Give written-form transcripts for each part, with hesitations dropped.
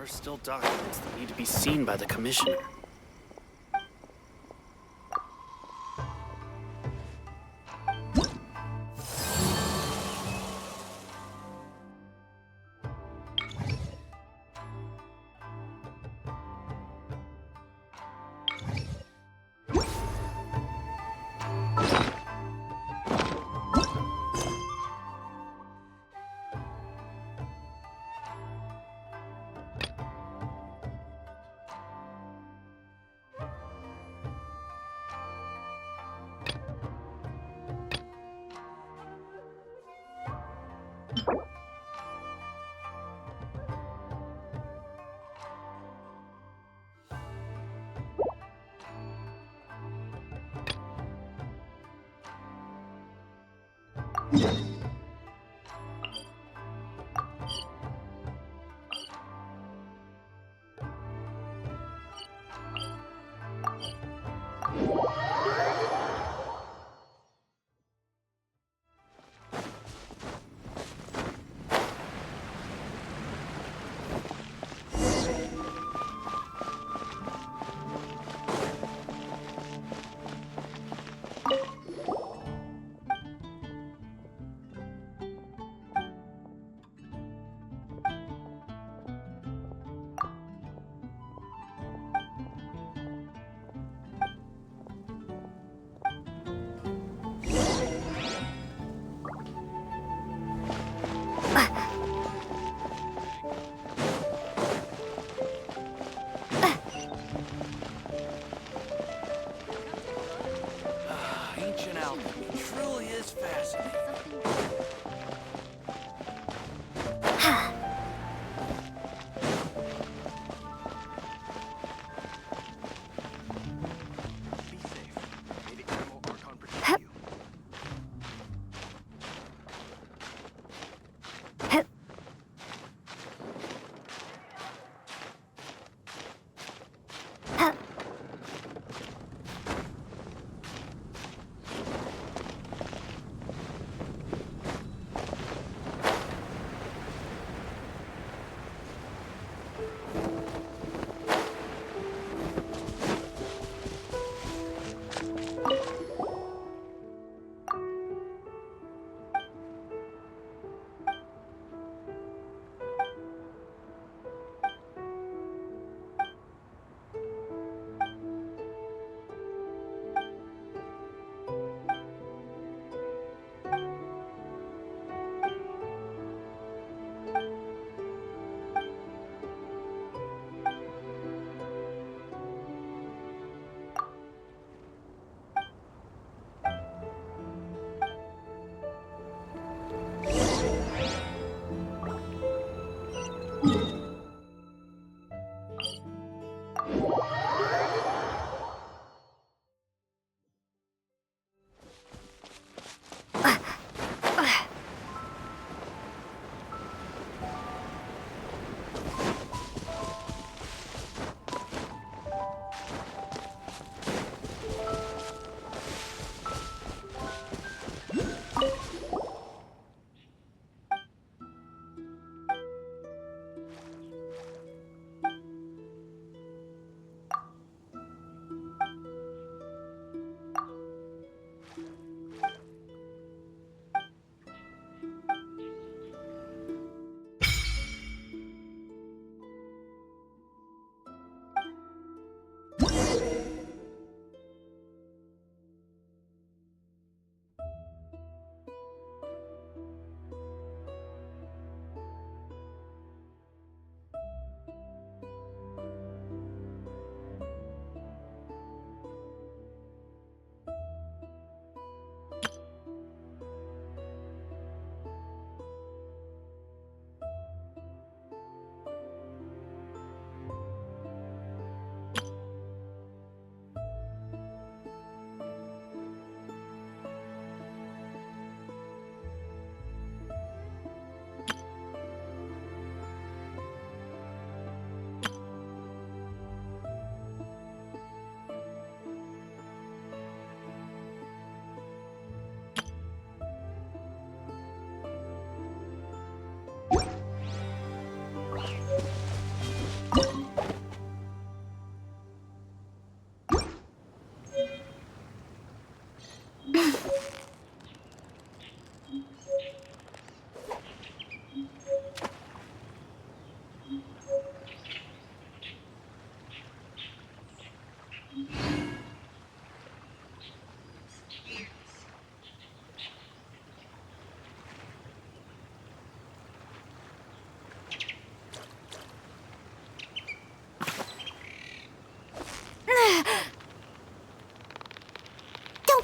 Still documents that need to be seen by the commissioner.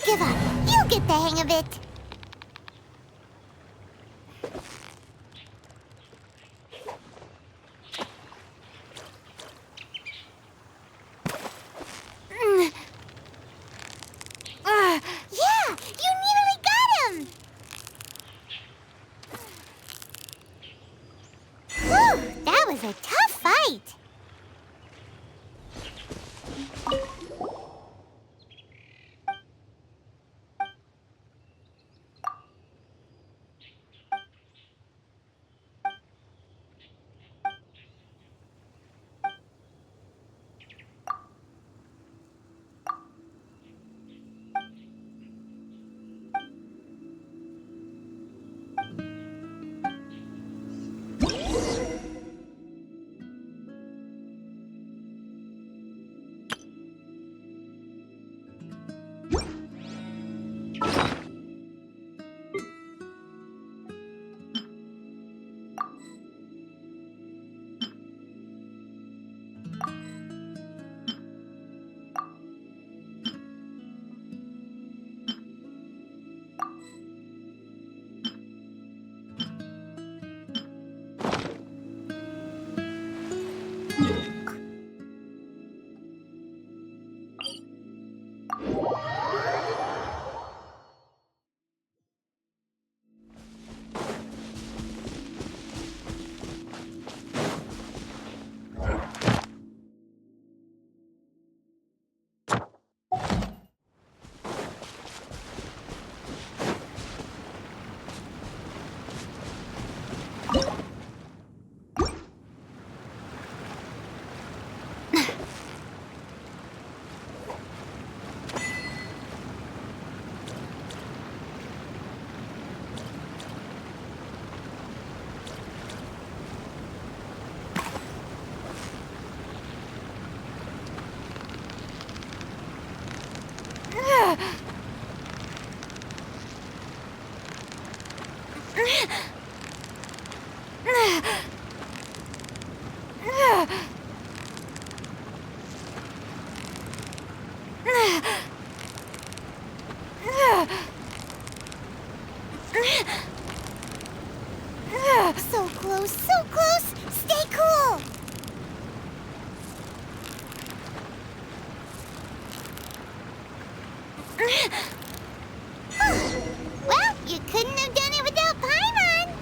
give up. You'll get the hang of it. Yeah, you nearly got him. Whew, that was a tough fight. So close, so close. Stay cool. Well, you couldn't have done it without Paimon.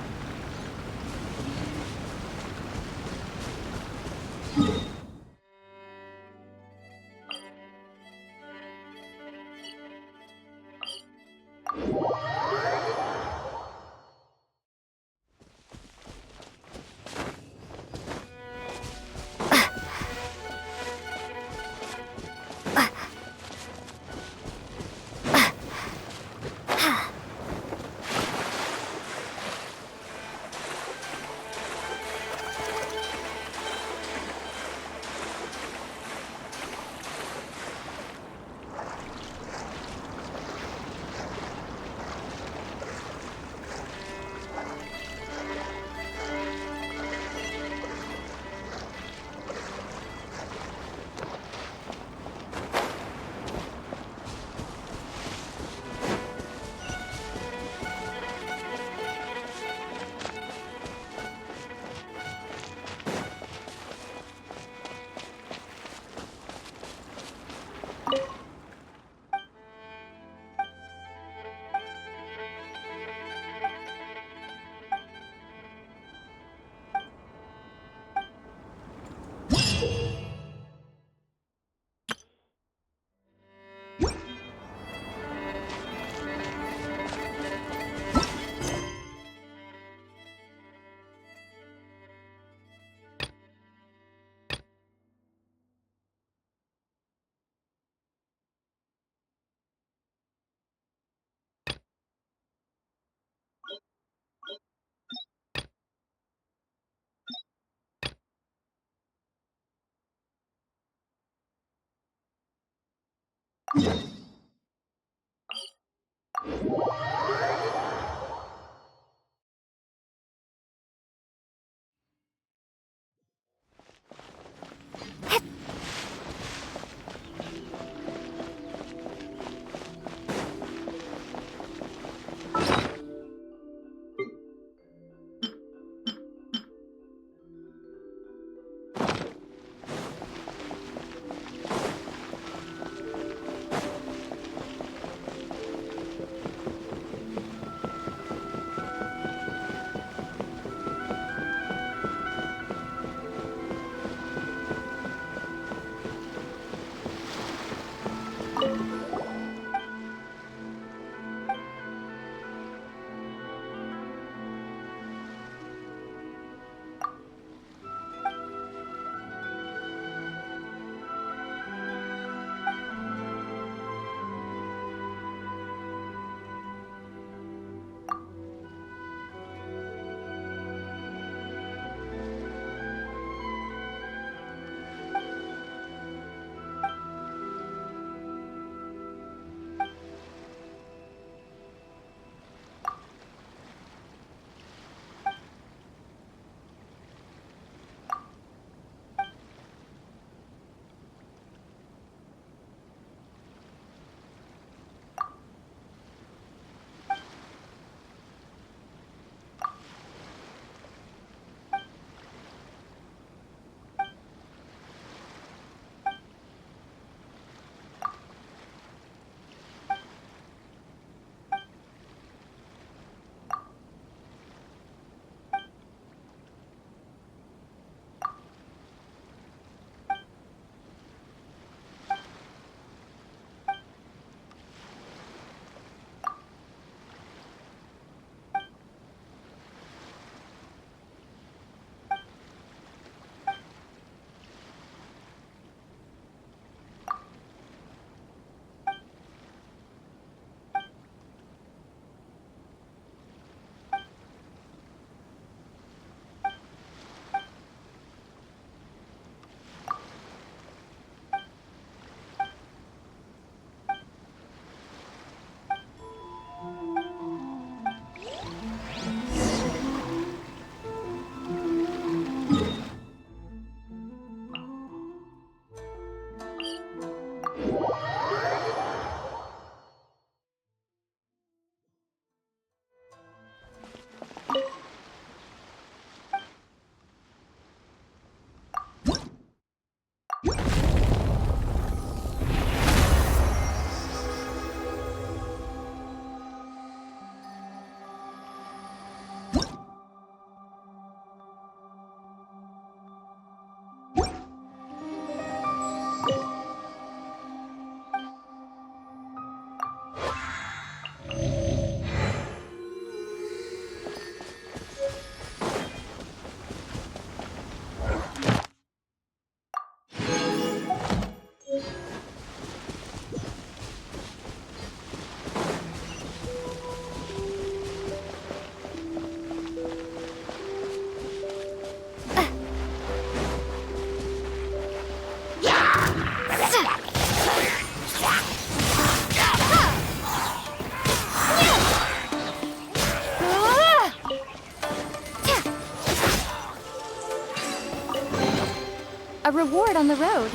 A reward on the road.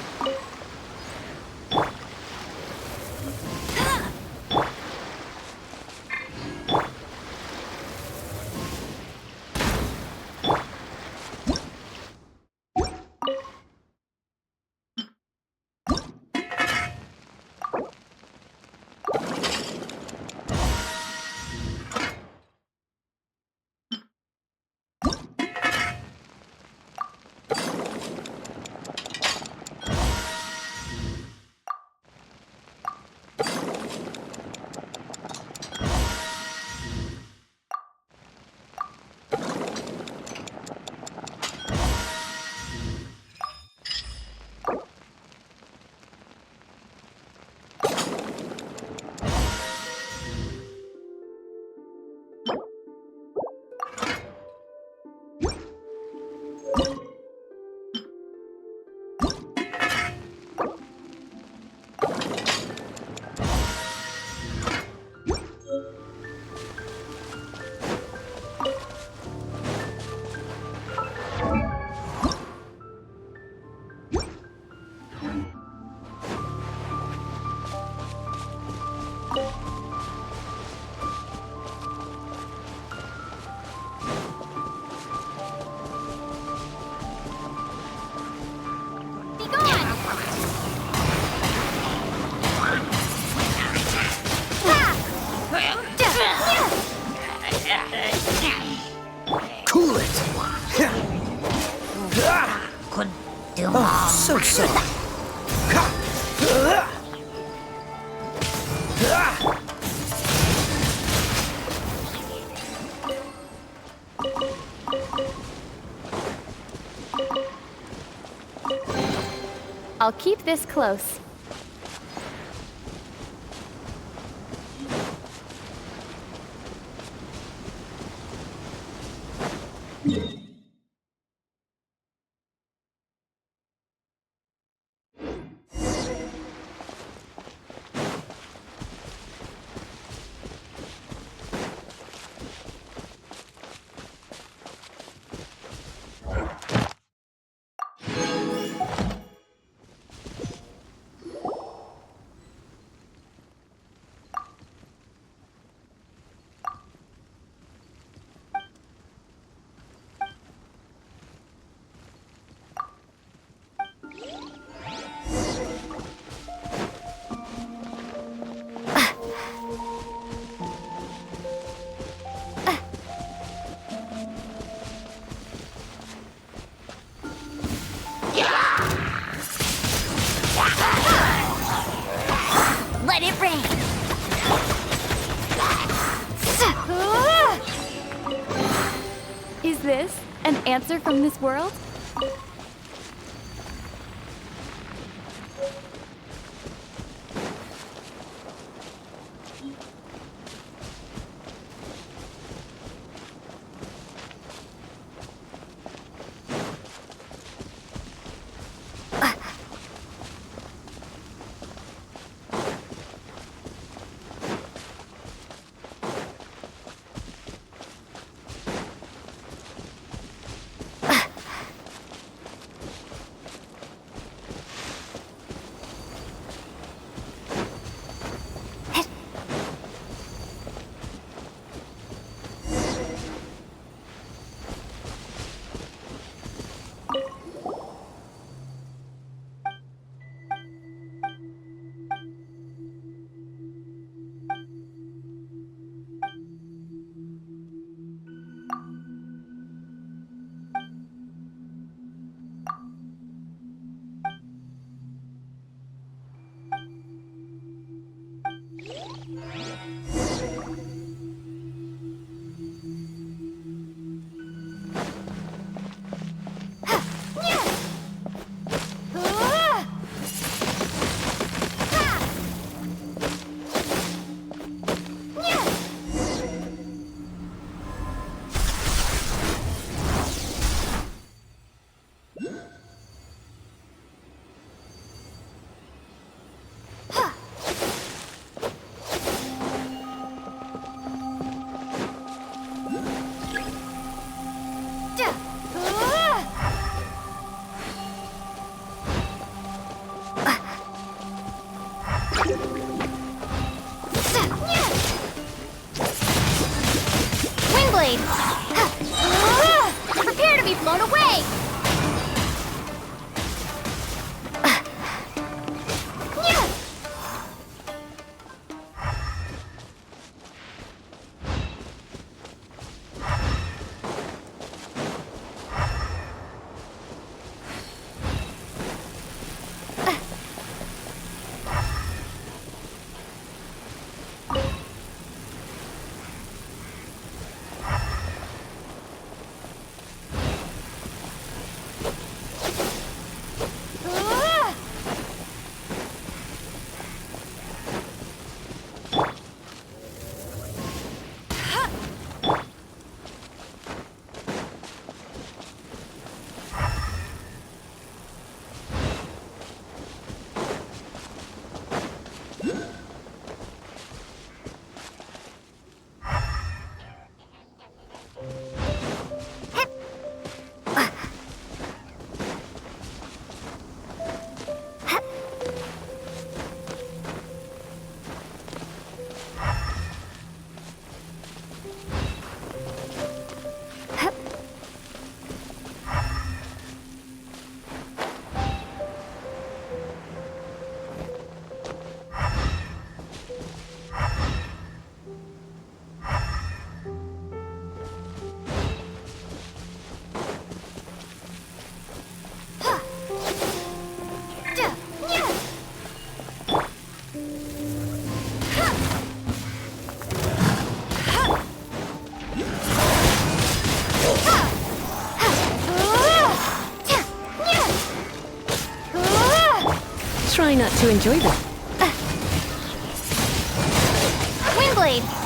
Cool it! Oh, so sorry. I'll keep this close. Let it rain. Is this an answer from this world? blade! Prepare to be blown away! Try not to enjoy them. Windblade!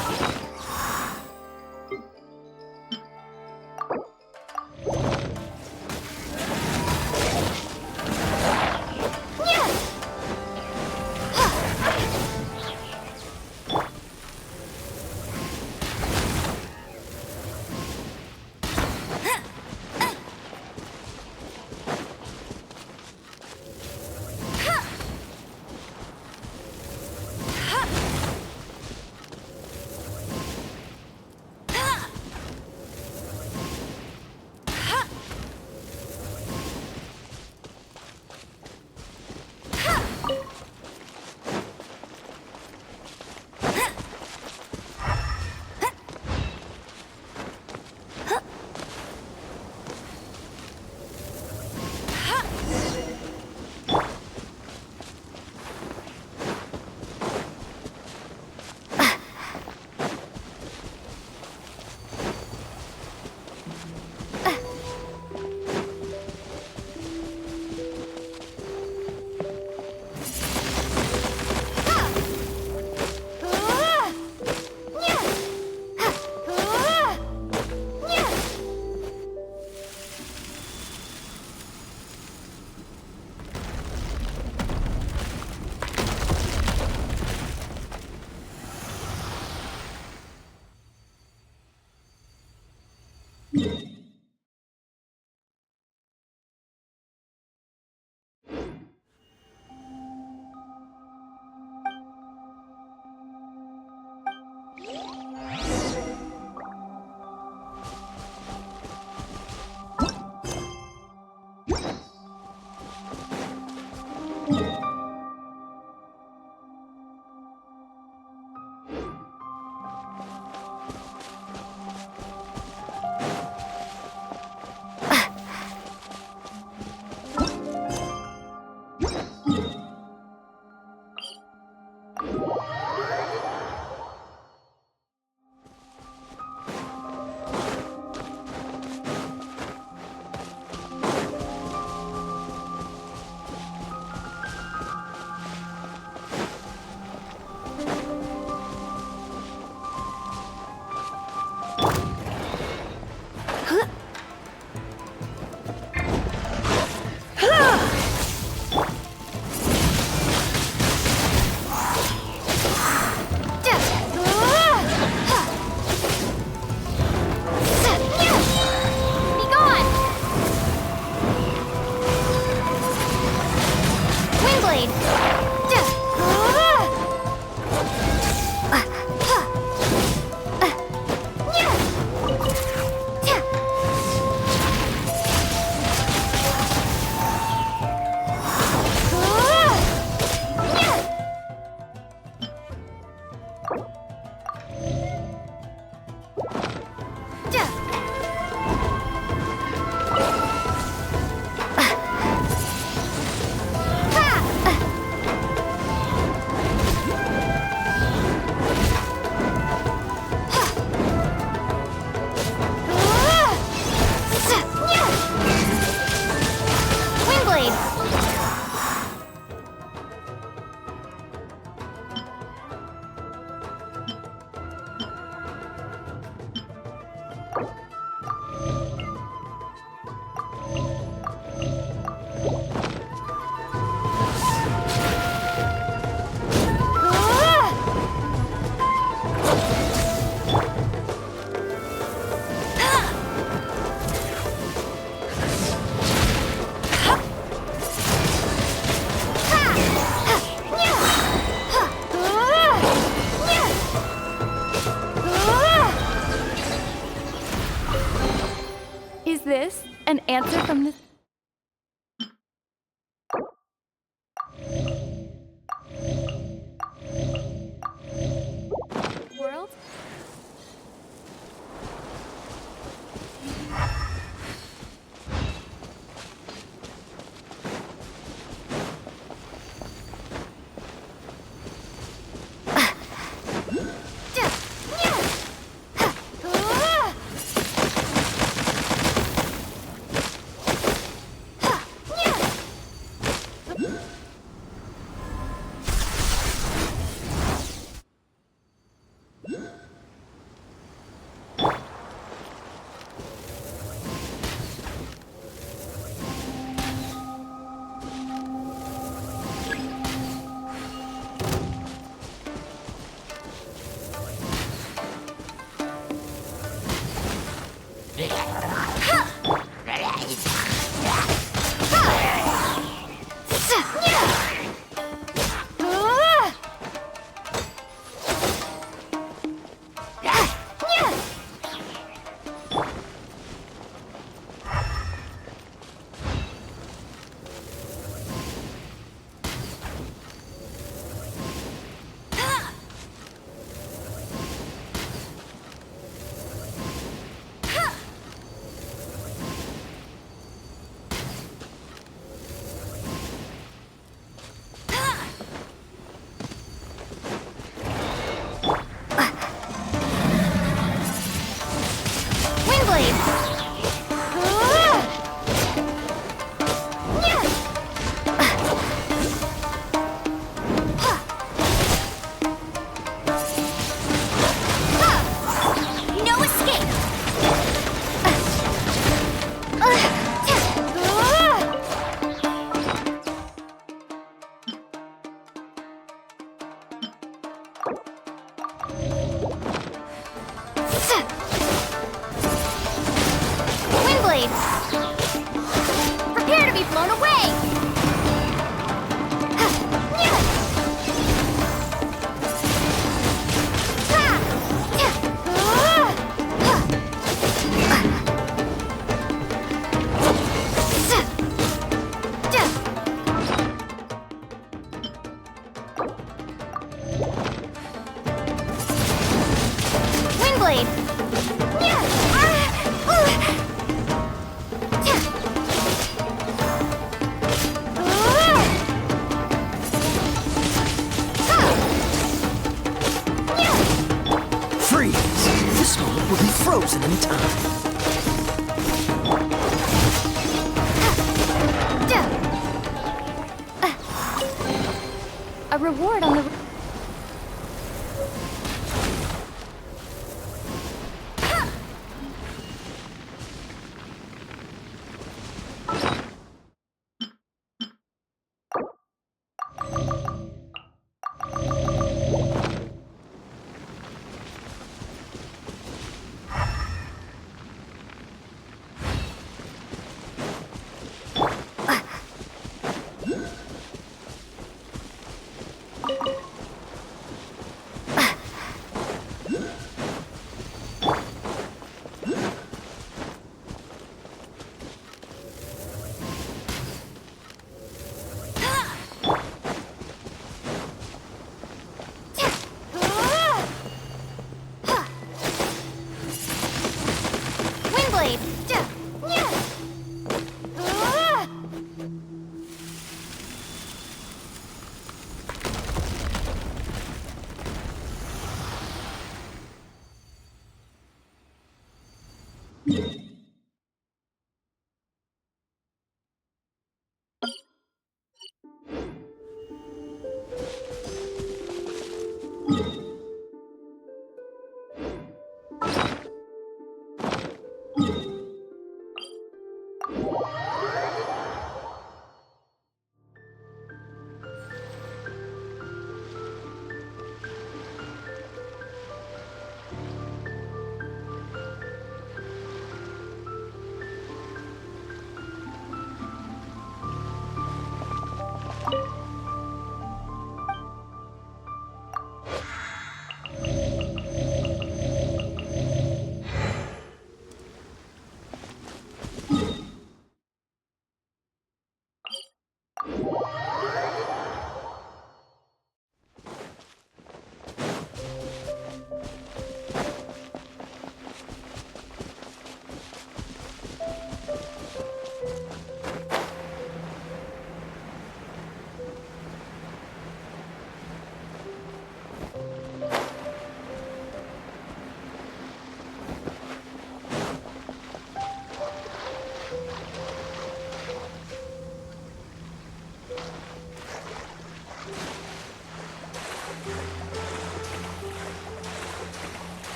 this an answer from the world? Prepare to be blown away! Windblade! This moment will be frozen in time. A reward on the...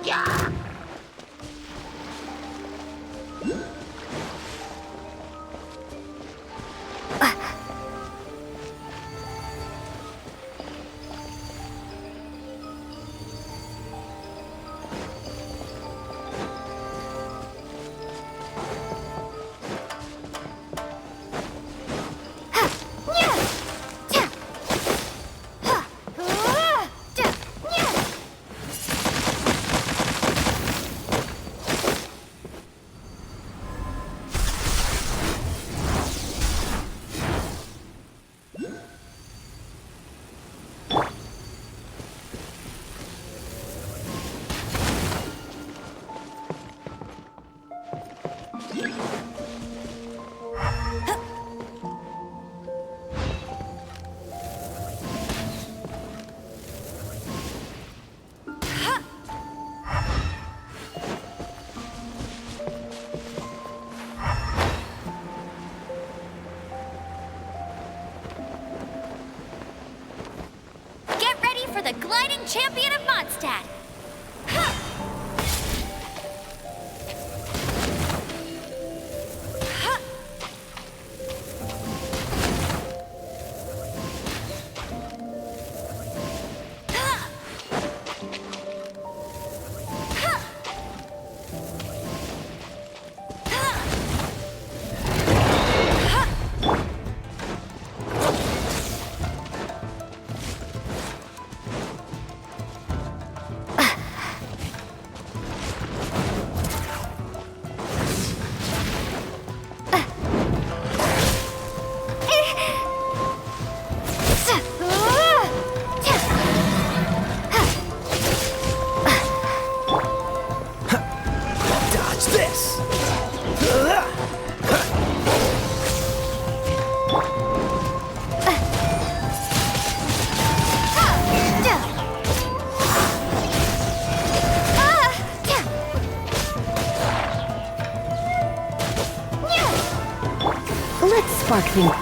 Get ready for the gliding champion of Mondstadt. Dodge this! Let's spark things.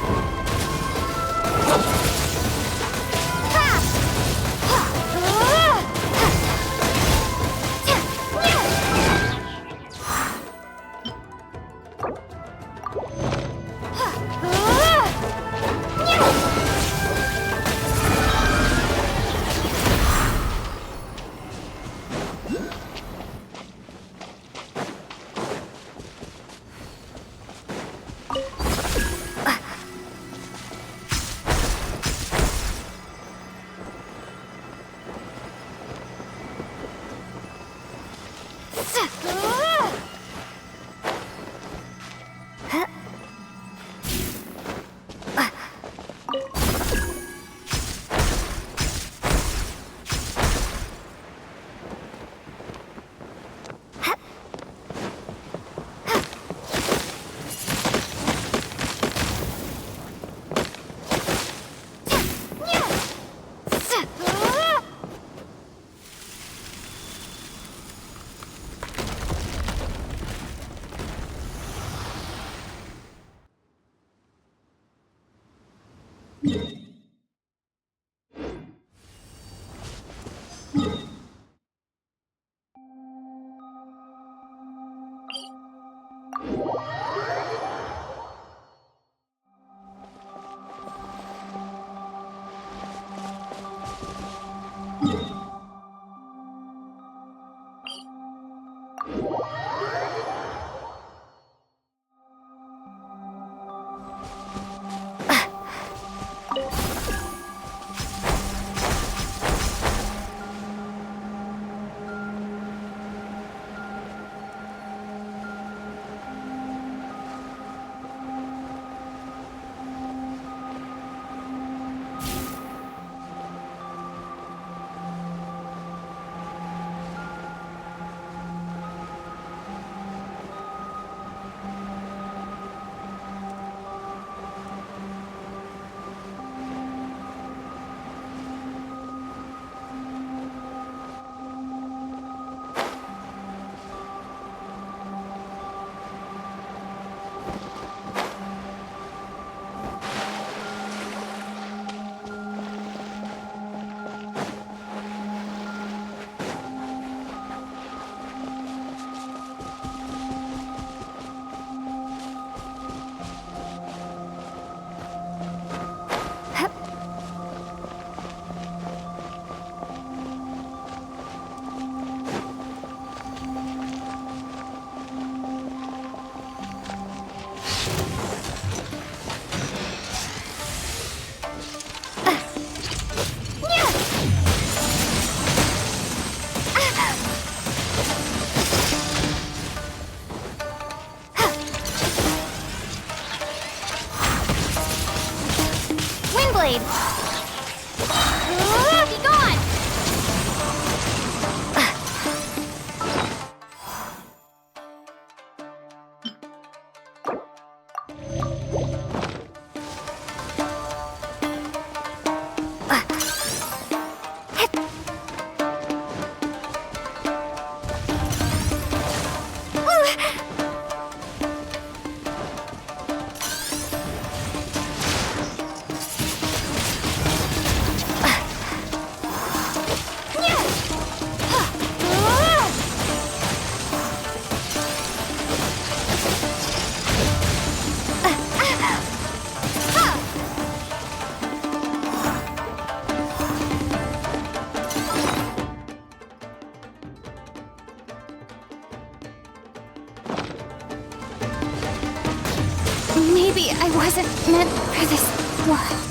Maybe I wasn't meant for this world.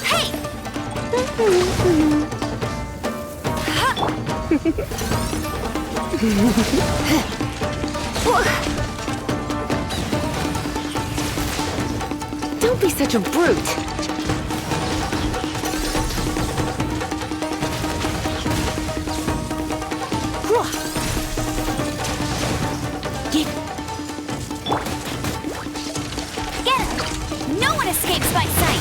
Hey! Don't be such a brute. Get him! No one escapes by sight!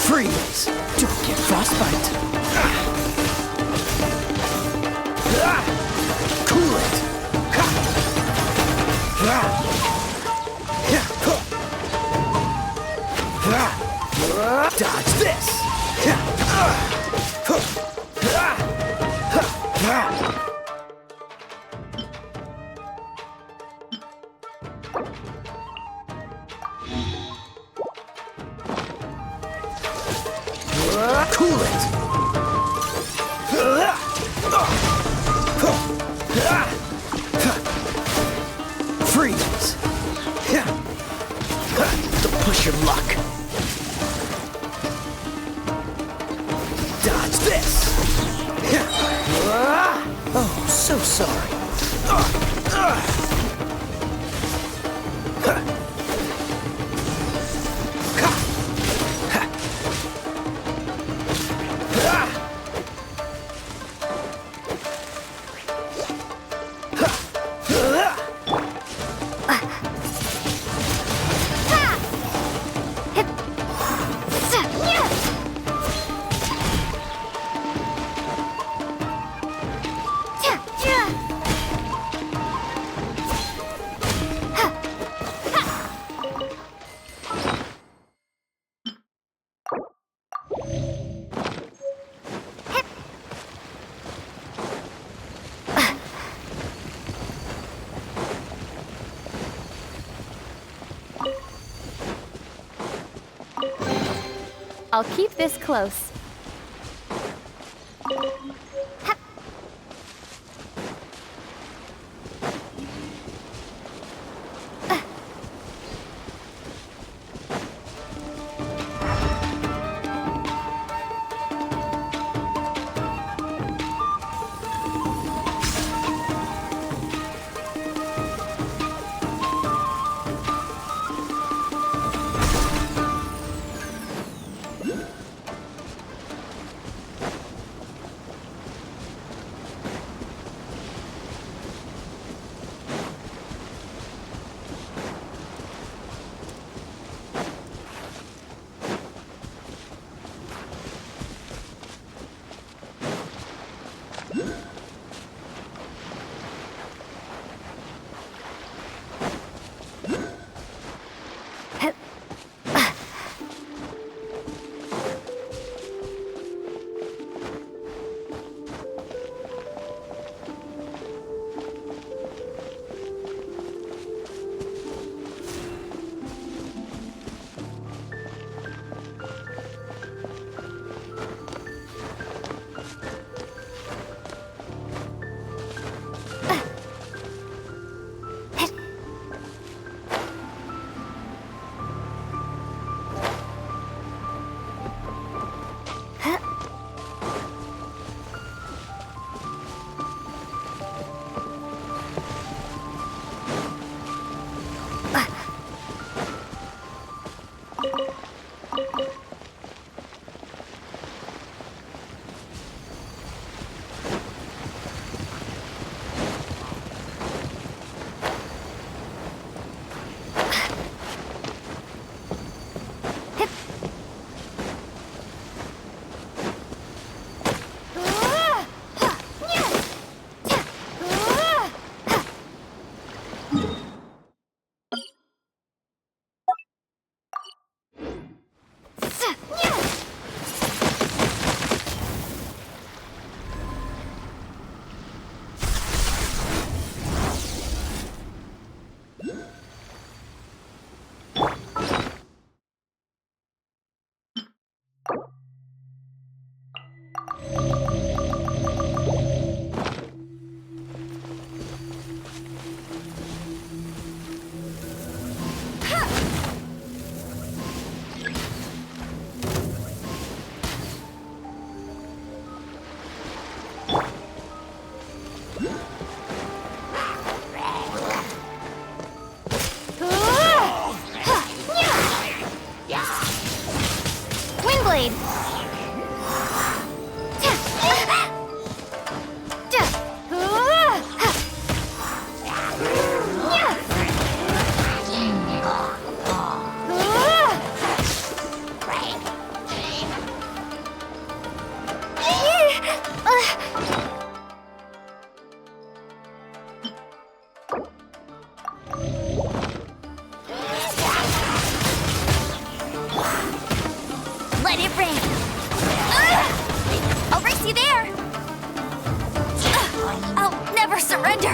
Freeze! Don't get frostbite. Cool it. Dodge this. Cool it! Freeze! Don't push your luck. Dodge this! Oh, so sorry. I'll keep this close. surrender!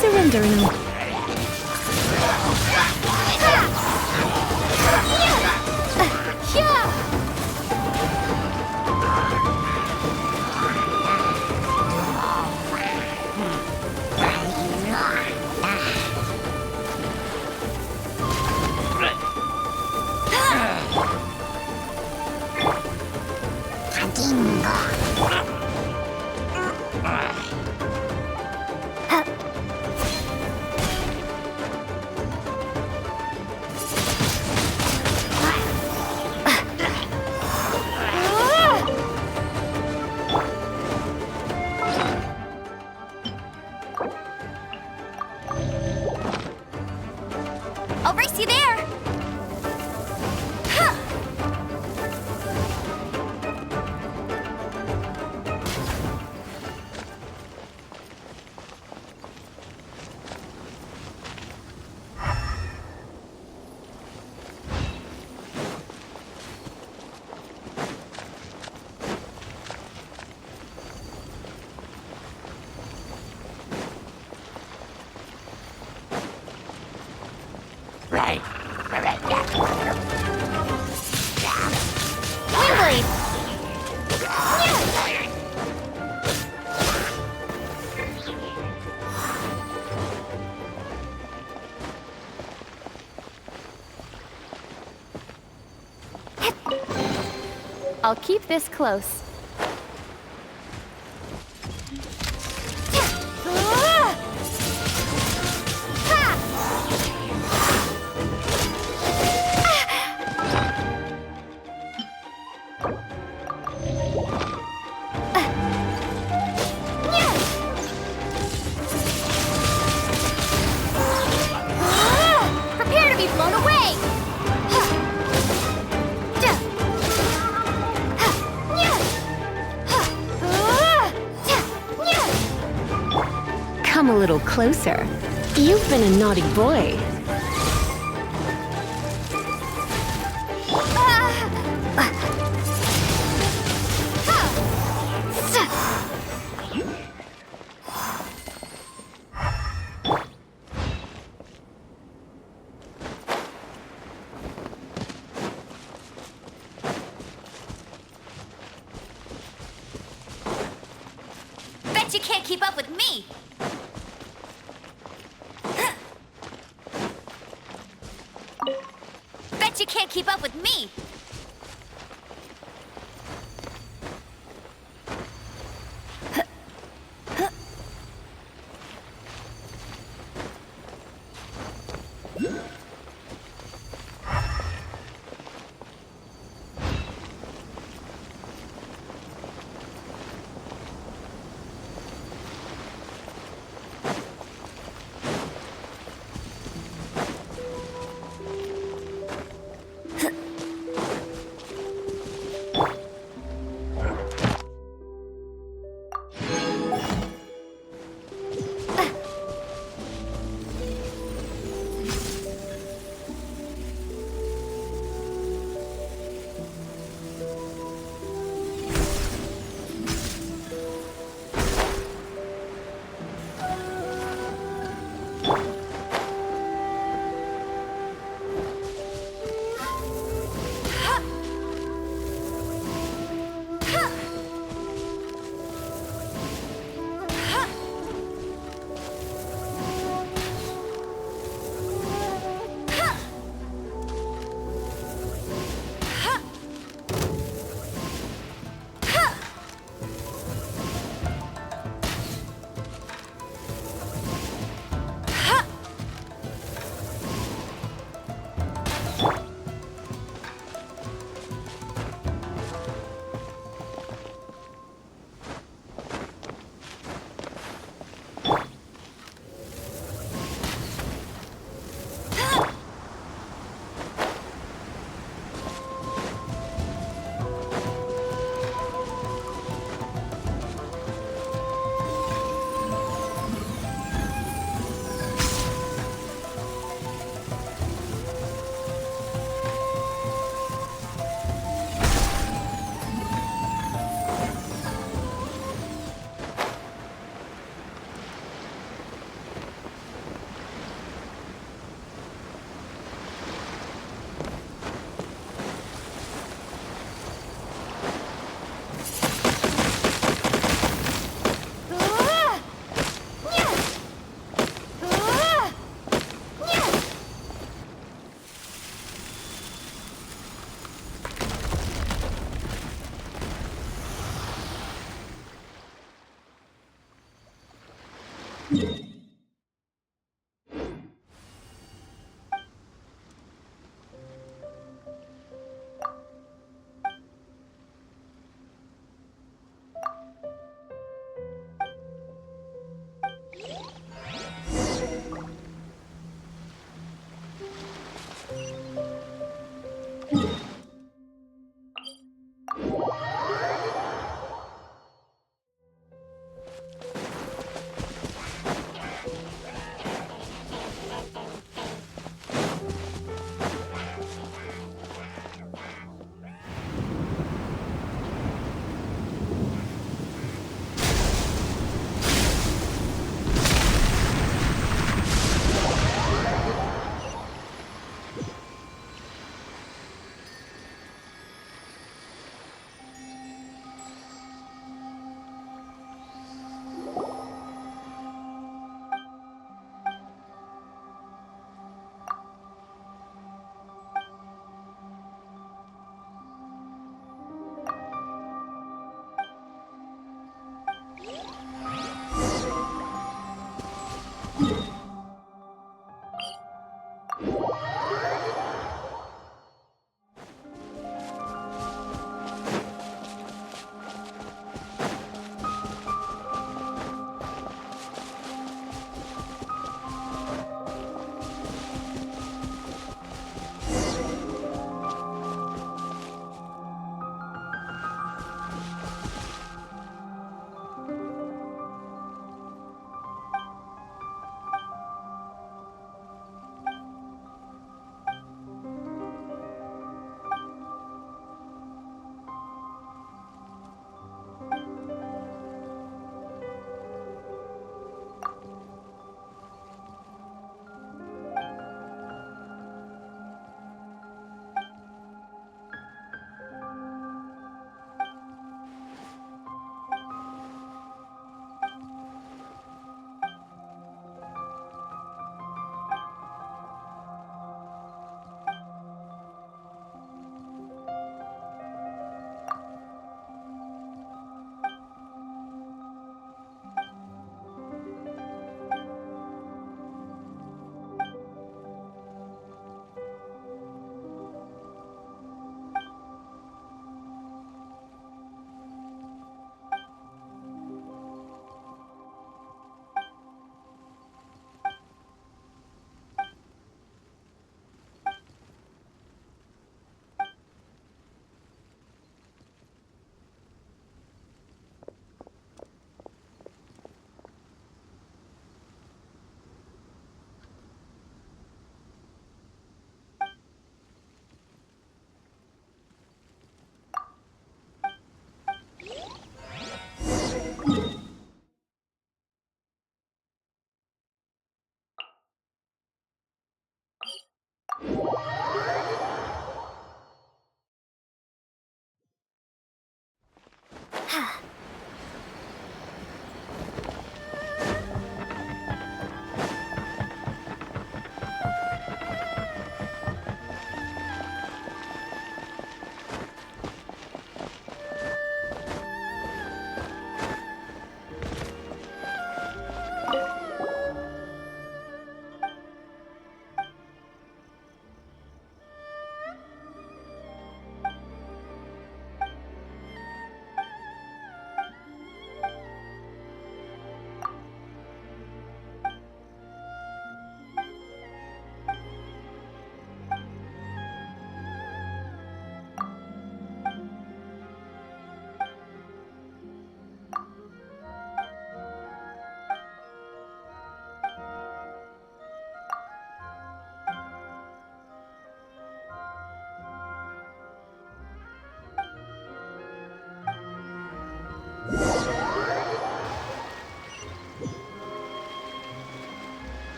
Surrendering. I'll race you there! Huh. Windblade! I'll keep this close. Prepare to be blown away! Come a little closer. You've been a naughty boy. Bet you can't keep up with me! Bet you can't keep up with me!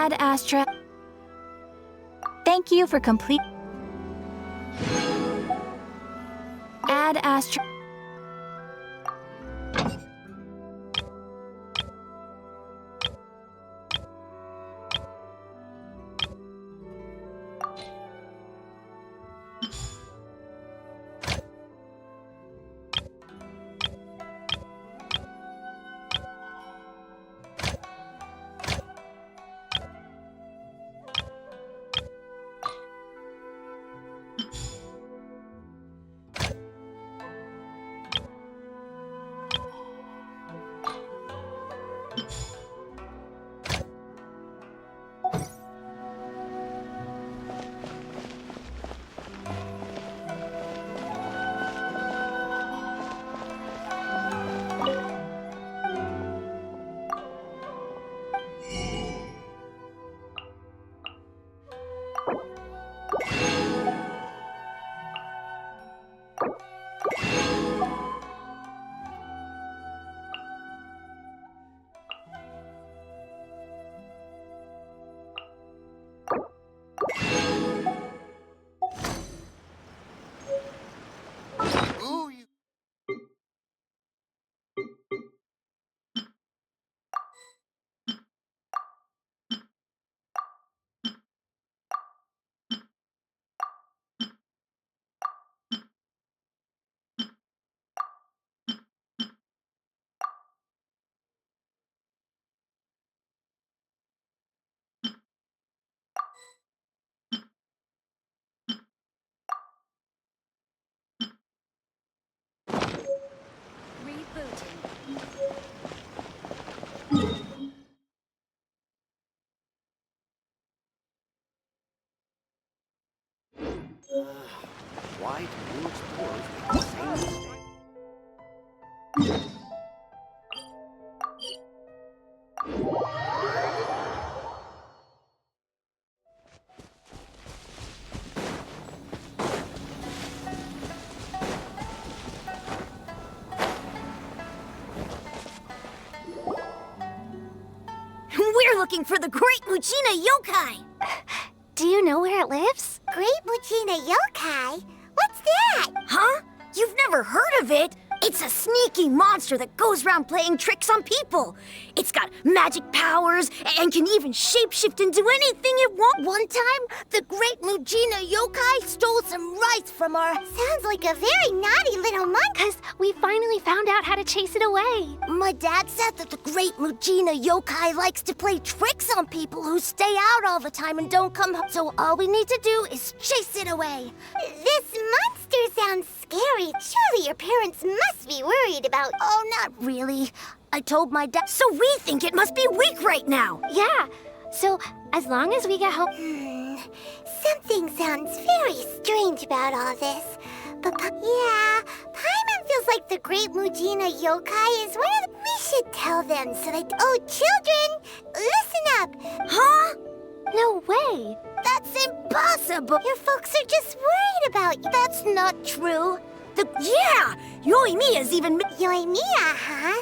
Ad Astra. Thank you for complete. Ad Astra. Why do new explorers make the same mistake? We're looking for the Great Mujina Yokai! Do you know where it lives? Great Mujina Yokai? What's that? Huh? You've never heard of it? It's a sneaky monster that goes around playing tricks on people. It's got magic powers and can even shapeshift into anything it wants. One time, the Great Mujina Yokai stole some rice from our... Sounds like a very naughty little monkey. Because we finally found out how to chase it away. My dad said that the Great Mujina Yokai likes to play tricks on people who stay out all the time and don't come home. So all we need to do is chase it away. This monster sounds scary. Surely your parents must be worried about... Oh, not really. I told my dad. So we think it must be weak right now. Yeah. So as long as we get home... Something sounds very strange about all this. But, yeah, Paimon feels like the Great Mujina Yokai is one of the... We should tell them so they... Oh, children, listen up. Huh? No way. That's impossible. Your folks are just worried about you. That's not true. Yeah! Yoimiya's even... Yoimiya, huh?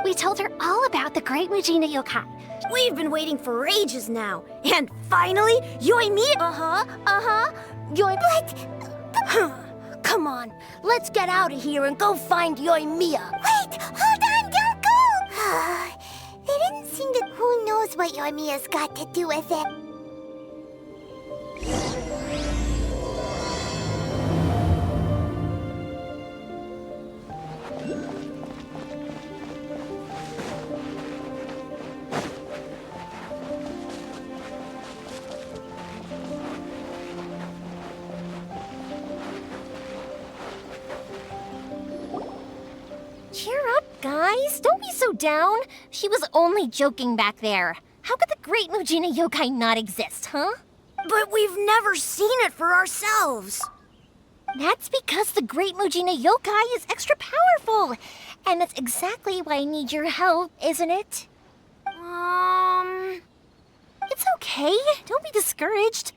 We told her all about the Great Mujina Yokai. We've been waiting for ages now. And finally, Yoimiya... But... Come on, let's get out of here and go find Yoimiya. Wait! Hold on! Don't go! They didn't seem to... Who knows what Yoimiya's got to do with it? Cheer up, guys. Don't be so down. She was only joking back there. How could the Great Mujina Yokai not exist, huh? But we've never seen it for ourselves. That's because the Great Mujina Yokai is extra powerful. And that's exactly why I need your help, isn't it? It's okay. Don't be discouraged.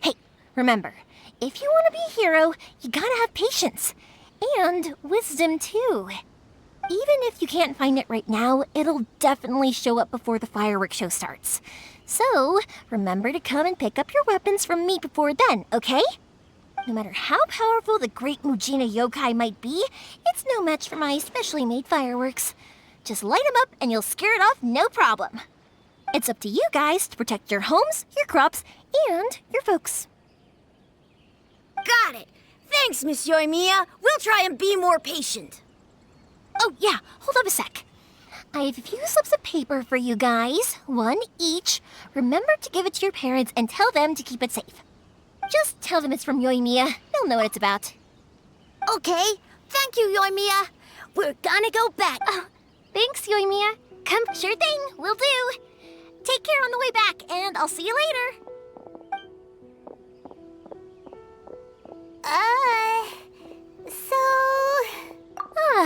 Hey, remember, if you want to be a hero, you gotta have patience. And wisdom, too. Even if you can't find it right now, it'll definitely show up before the fireworks show starts. So, remember to come and pick up your weapons from me before then, okay? No matter how powerful the great Mujina yokai might be, it's no match for my specially made fireworks. Just light them up and you'll scare it off no problem. It's up to you guys to protect your homes, your crops, and your folks. Got it. Thanks, Miss Yoimiya. We'll try and be more patient. Oh, yeah, hold up a sec. I have a few slips of paper for you guys, one each. Remember to give it to your parents and tell them to keep it safe. Just tell them it's from Yoimiya. They'll know what it's about. Okay. Thank you, Yoimiya. We're gonna go back. Oh, thanks, Yoimiya. Come, sure thing, will do. Take care on the way back, and I'll see you later.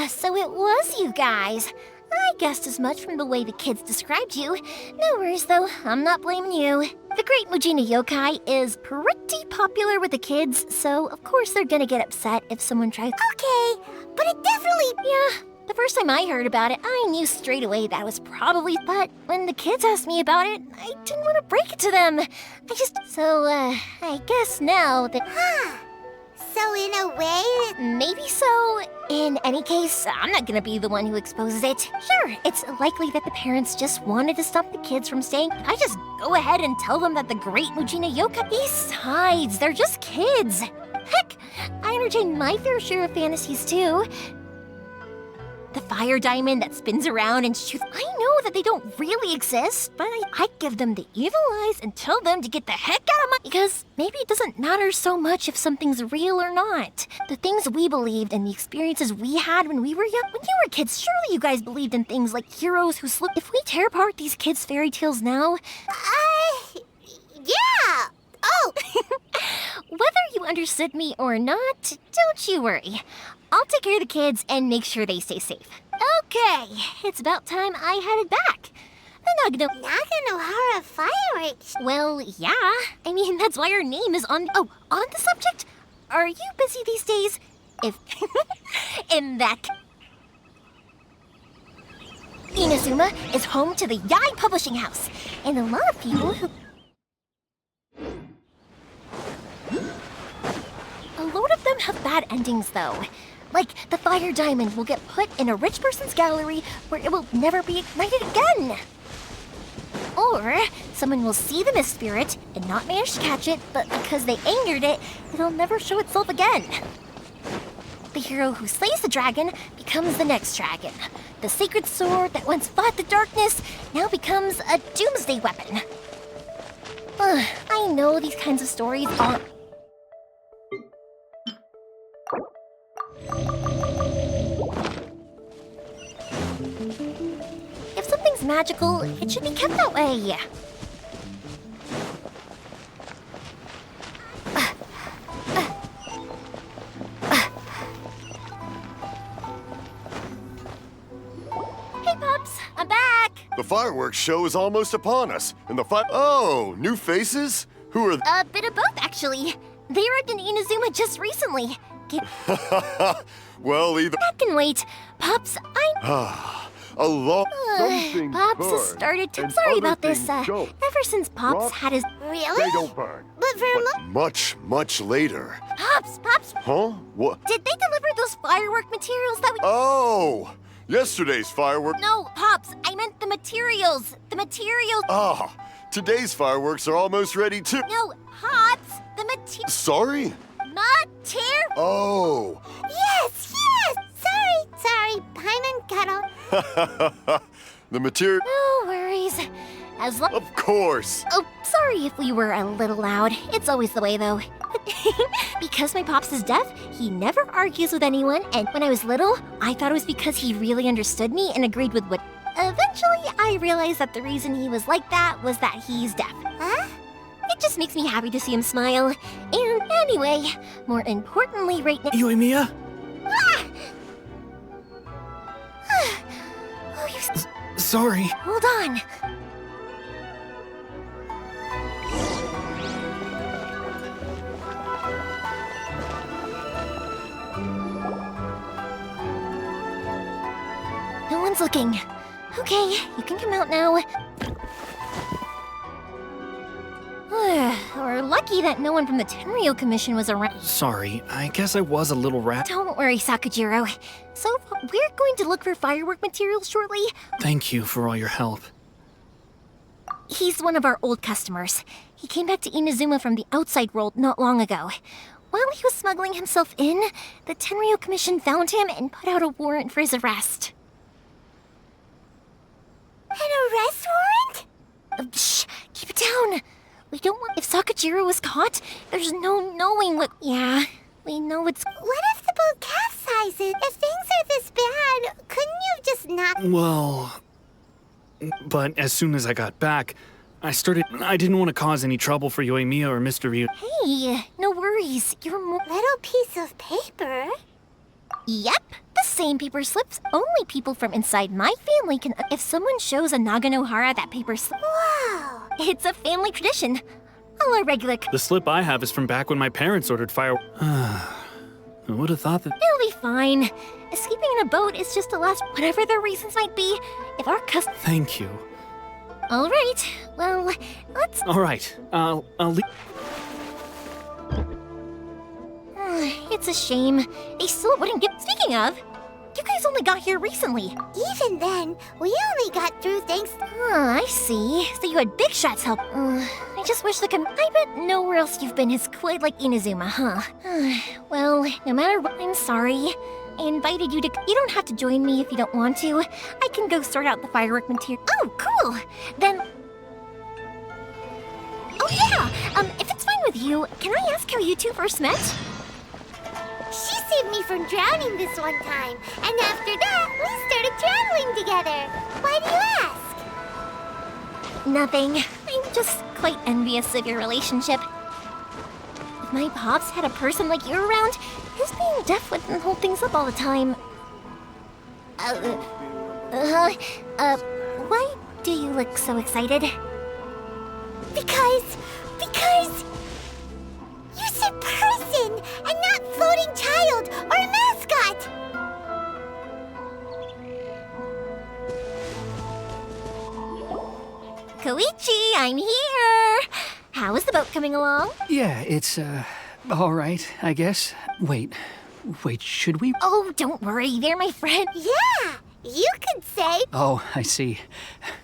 So it was you guys. I guessed as much from the way the kids described you. No worries, though. I'm not blaming you. The Great Mujina Yokai is pretty popular with the kids, so of course they're gonna get upset if someone tries. Okay, but it definitely... Yeah, the first time I heard about it, I knew straight away that was probably... But when the kids asked me about it, I didn't want to break it to them. I guess now that... So in a way... Maybe so. In any case, I'm not gonna be the one who exposes it. Sure, it's likely that the parents just wanted to stop the kids from staying. I just go ahead and tell them that the Great Mujina Yokai... Besides, they're just kids. Heck, I entertain my fair share of fantasies too. The fire diamond that spins around and shoots... I know that they don't really exist, but I give them the evil eyes and tell them to get the heck out of my... Because maybe it doesn't matter so much if something's real or not. The things we believed and the experiences we had when we were young... When you were kids, surely you guys believed in things like heroes who sleep... If we tear apart these kids' fairy tales now... Yeah! Oh! Whether you understood me or not, don't you worry. I'll take care of the kids and make sure they stay safe. Okay, it's about time I headed back. The Naganohara fireworks. Well, yeah. I mean, that's why our name is on... Oh, on the subject? Are you busy these days? If... In that... Inazuma is home to the Yai Publishing House, and a lot of people who... A load of them have bad endings, though. Like, the fire diamond will get put in a rich person's gallery where it will never be ignited again. Or, someone will see the mist spirit and not manage to catch it, but because they angered it, it'll never show itself again. The hero who slays the dragon becomes the next dragon. The sacred sword that once fought the darkness now becomes a doomsday weapon. I know these kinds of stories aren't... If something's magical, it should be kept that way. Hey, Pops, I'm back. The fireworks show is almost upon us, and Oh, new faces? Who are... A bit of both, actually. They arrived in Inazuma just recently. Well, either... I can wait. Pops, a lot... Pops has started to... Sorry about this. Ever since Pops had his... Really? They don't burn. But for Much later. Pops! Huh? What? Did they deliver those firework materials that we... Oh! Yesterday's firework... No, Pops, I meant the materials. The materials... Today's fireworks are almost ready too. No, Pops, the materials... Sorry? Oh. Yes! Sorry, Paimon Cuddle. The material... No worries. As long... Of course. Oh, sorry if we were a little loud. It's always the way, though. Because my Pops is deaf, he never argues with anyone, and when I was little, I thought it was because he really understood me and agreed with what... Eventually, I realized that the reason he was like that was that he's deaf. Huh? It just makes me happy to see him smile. And anyway, more importantly right now... Yoimiya? Oh, you... Sorry. Hold on. No one's looking. Okay, you can come out now. We're lucky that no one from the Tenryo Commission was around. Sorry, I guess I was a little rat. Don't worry, Sakajiro. So, we're going to look for firework materials shortly. Thank you for all your help. He's one of our old customers. He came back to Inazuma from the outside world not long ago. While he was smuggling himself in, the Tenryo Commission found him and put out a warrant for his arrest. An arrest warrant? Shh! Keep it down! We don't want... If Sakajiro was caught, there's no knowing what... Yeah, we know it's... What if the boat capsizes? If things are this bad, couldn't you just not... Well... But as soon as I got back, I didn't want to cause any trouble for Yoimiya or Mr. Ryu. Hey, no worries. You're more... Little piece of paper? Yep, the same paper slips. Only people from inside my family can... If someone shows a Naganohara that paper slip... Whoa! It's a family tradition. All our regular... The slip I have is from back when my parents ordered fireworks. I would have thought that... It'll be fine. Escaping in a boat is just the last... Whatever their reasons might be, if our Thank you. All right, well, let's... All right, I'll leave... It's a shame. They still wouldn't give... Speaking of, you guys only got here recently. Even then, we only got through thanks... I see. So you had Big Shot's help. I just wish I bet nowhere else you've been is quite like Inazuma, huh? Well, no matter what, I'm sorry. I invited you to... You don't have to join me if you don't want to. I can go sort out the firework material. Oh, cool! Then... Oh, yeah! If it's fine with you, can I ask how you two first met? She saved me from drowning this one time, and after that, we started traveling together. Why do you ask? Nothing. I'm just quite envious of your relationship. If my pops had a person like you around, his being deaf wouldn't hold things up all the time. Why do you look so excited? Because... You said person, and not floating child or mascot! Koichi, I'm here! How is the boat coming along? Yeah, it's, all right, I guess. Wait, should we? Oh, don't worry, they're my friend. Yeah, you could say... Oh, I see.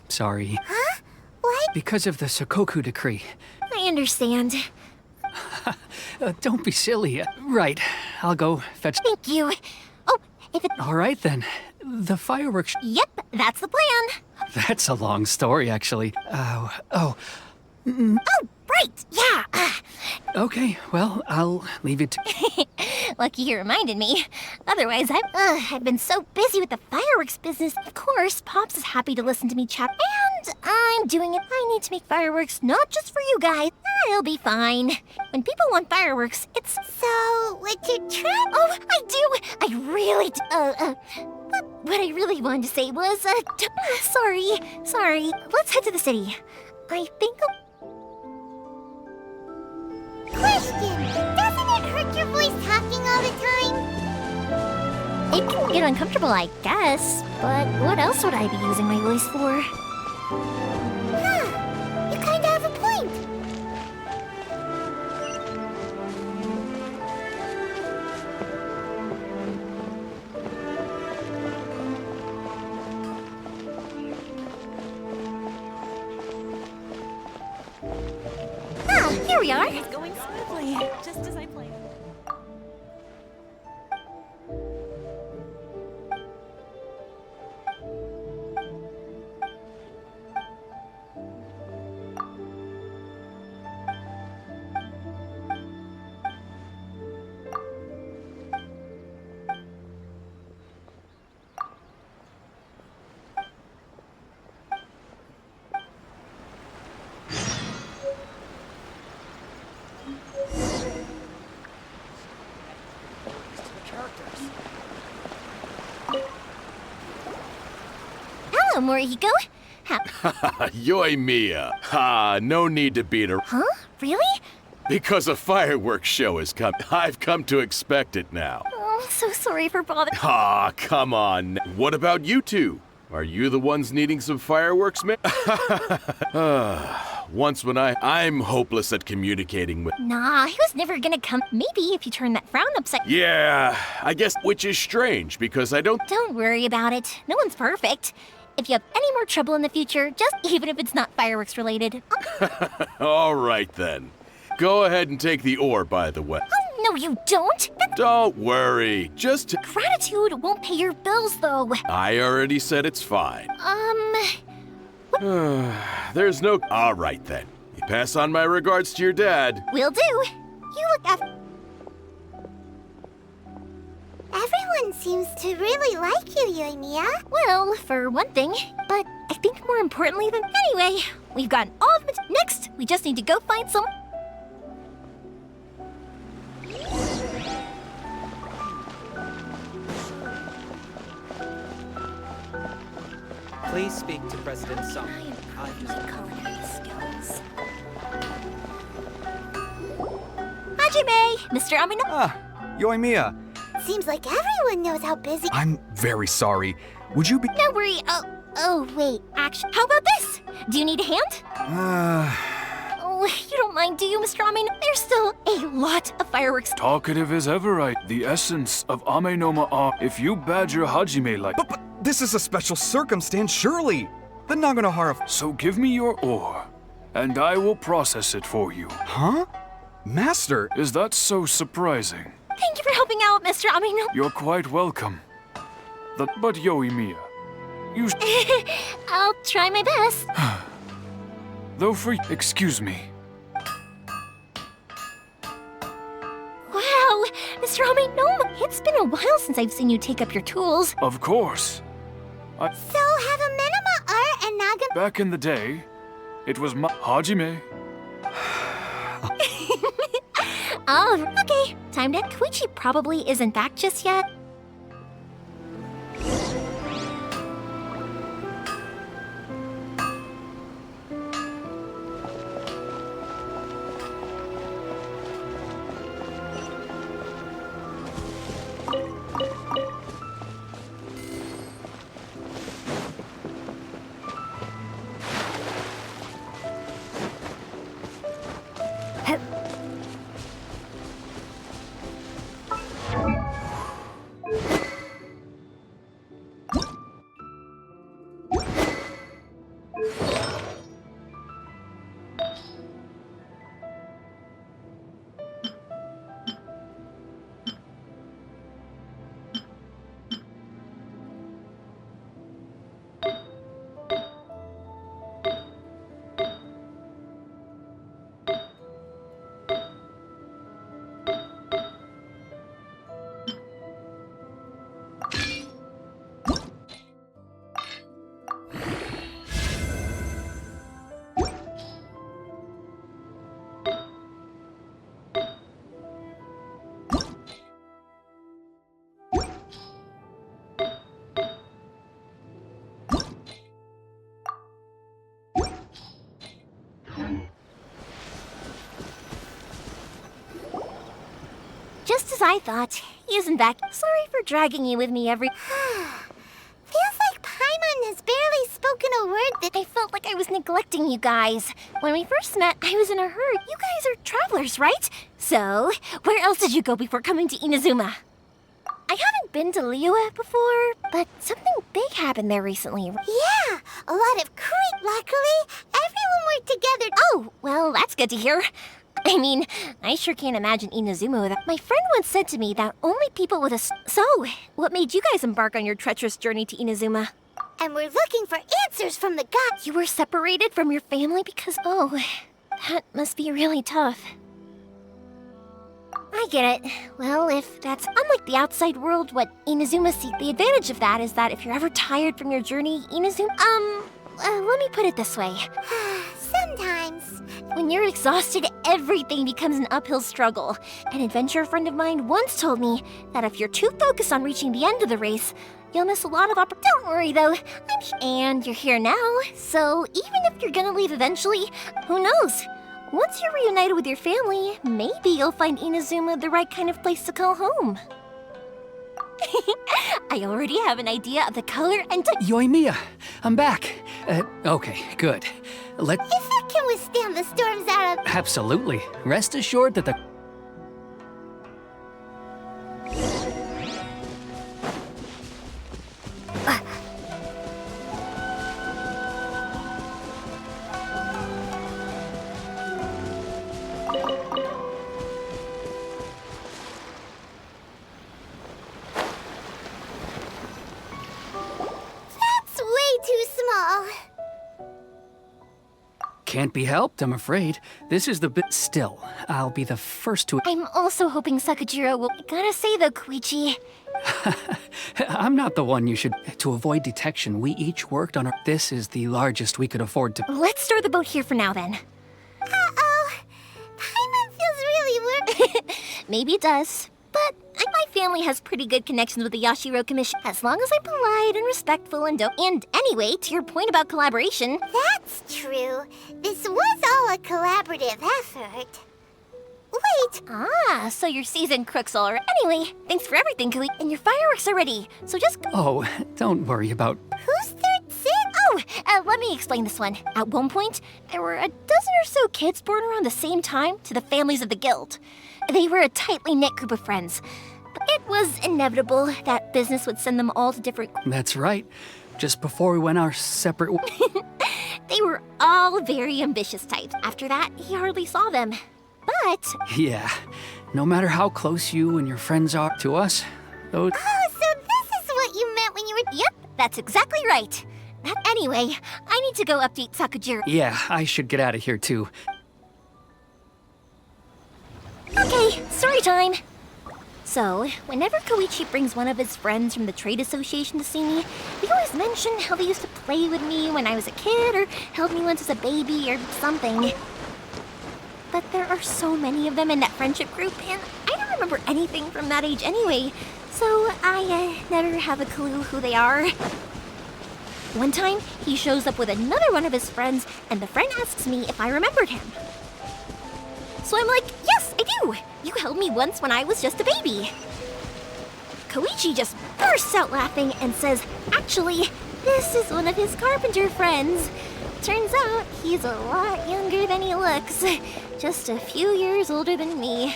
Sorry. Huh? What? Because of the Sokoku decree. I understand. Don't be silly. Right, I'll go fetch... Thank you. Oh, if it... All right, then. The fireworks... Yep, that's the plan. That's a long story, actually. Oh, right, yeah. Okay, well, I'll leave it to... Lucky you reminded me. Otherwise, I've been so busy with the fireworks business. Of course, Pops is happy to listen to me chat, and I'm doing it. I need to make fireworks not just for you guys. It'll be fine. When people want fireworks, it's... So, what you trying... Oh, I do! I really do. What I really wanted to say was, sorry. Let's head to the city. I think Question! Doesn't it hurt your voice talking all the time? it can get uncomfortable, I guess. But what else would I be using my voice for? Huh. You kinda have a point. Here we are. It's going smoothly, just as I planned. Hello, Morihiko. Yoimiya. Ha, no need to beat her. Huh? Really? Because a fireworks show is coming. I've come to expect it now. Oh, so sorry for bothering. Ah, come on. What about you two? Are you the ones needing some fireworks, man? once when I'm hopeless at communicating with... Nah, he was never gonna come. Maybe if you turn that frown upside... Yeah, I guess, which is strange, because I don't... Don't worry about it. No one's perfect. If you have any more trouble in the future, just even if it's not fireworks related. All right, then. Go ahead and take the ore, by the way. Oh, no, you don't. Don't worry, just... Gratitude won't pay your bills, though. I already said it's fine. There's no... All right, then. You pass on my regards to your dad. Will do. You look after... Everyone seems to really like you, Yoimiya. Well, for one thing, but I think more importantly than... Anyway, we've gotten all of it. Next, we just need to go find some... Please speak to President Song. I improve my culinary skills. Hajime! Mr. Amino... Ah, Yoimiya. Seems like everyone knows how busy. I'm very sorry. Would you be... Don't worry. Oh, wait. Actually, how about this? Do you need a hand? Oh, you don't mind, do you, Mr. Amino? There's still a lot of fireworks. Talkative as ever, right? The essence of Amenoma are if you badger Hajime like... But this is a special circumstance, surely. The Naganohara... So give me your ore, and I will process it for you. Huh? Master... Is that so surprising? Thank you for helping out, Mr. Amino. You're quite welcome. But Yoimiya, you... I'll try my best. Though for... Excuse me. Wow, Mr. Amino, it's been a while since I've seen you take up your tools. Of course. So have a minima art and Naga... Back in the day, it was Hajime. Oh, okay. Time to... Koichi probably isn't back just yet. Just as I thought. He isn't back. Sorry for dragging you with me every... Feels like Paimon has barely spoken a word that... I felt like I was neglecting you guys. When we first met, I was in a hurry. You guys are travelers, right? So, where else did you go before coming to Inazuma? I haven't been to Liyue before, but something big happened there recently. Yeah, a lot of creep. Luckily, everyone worked together. Oh, well, that's good to hear. I mean, I sure can't imagine Inazuma without... My friend once said to me that only people with a... So, what made you guys embark on your treacherous journey to Inazuma? And we're looking for answers from the gods. You were separated from your family because... Oh, that must be really tough. I get it. Well, if that's unlike the outside world, what Inazuma sees, the advantage of that is that if you're ever tired from your journey, Inazuma... let me put it this way. Sometimes. When you're exhausted, everything becomes an uphill struggle. An adventurer friend of mine once told me that if you're too focused on reaching the end of the race, you'll miss a lot of Don't worry, though. And you're here now, so even if you're gonna leave eventually, who knows? Once you're reunited with your family, maybe you'll find Inazuma the right kind of place to call home. I already have an idea of the color and... Yoimiya, I'm back. Okay, good. If it can withstand calm the storms out of... Absolutely. Rest assured that the... That's way too small. Can't be helped, I'm afraid. This is the bit... Still, I'll be the first to... I'm also hoping Sakajiro will... Gotta say though, Koichi, I'm not the one you should... To avoid detection, we each worked on our... This is the largest we could afford to... let's store the boat here for now then. Uh-oh. Paimon feels really weird. Maybe it does. But my family has pretty good connections with the Yashiro Commission. As long as I'm polite and respectful and don't... And anyway, to your point about collaboration... That's true. This was all a collaborative effort. Wait, Ah, so you're seasoned crooks all right. Anyway, thanks for everything, Kui. And your fireworks are ready. So just... Oh, don't worry about... who's third sin? let me explain this one. At one point, there were a dozen or so kids born around the same time to the families of the guild. They were a tightly knit group of friends. But it was inevitable that business would send them all to different... That's right. Just before we went our separate... They were all very ambitious types. After that, he hardly saw them. But... Yeah. No matter how close you and your friends are to us, those... Oh, so this is what you meant when you were... Yep, that's exactly right. Anyway, I need to go update Sakajiro. Yeah, I should get out of here too. Okay, story time. So, whenever Koichi brings one of his friends from the trade association to see me, they always mention how they used to play with me when I was a kid or held me once as a baby or something. But there are so many of them in that friendship group, and I don't remember anything from that age anyway, so I never have a clue who they are. One time, he shows up with another one of his friends, and the friend asks me if I remembered him. So I'm like, yes, I do! You held me once when I was just a baby. Koichi just bursts out laughing and says, actually, this is one of his carpenter friends. Turns out he's a lot younger than he looks. Just a few years older than me.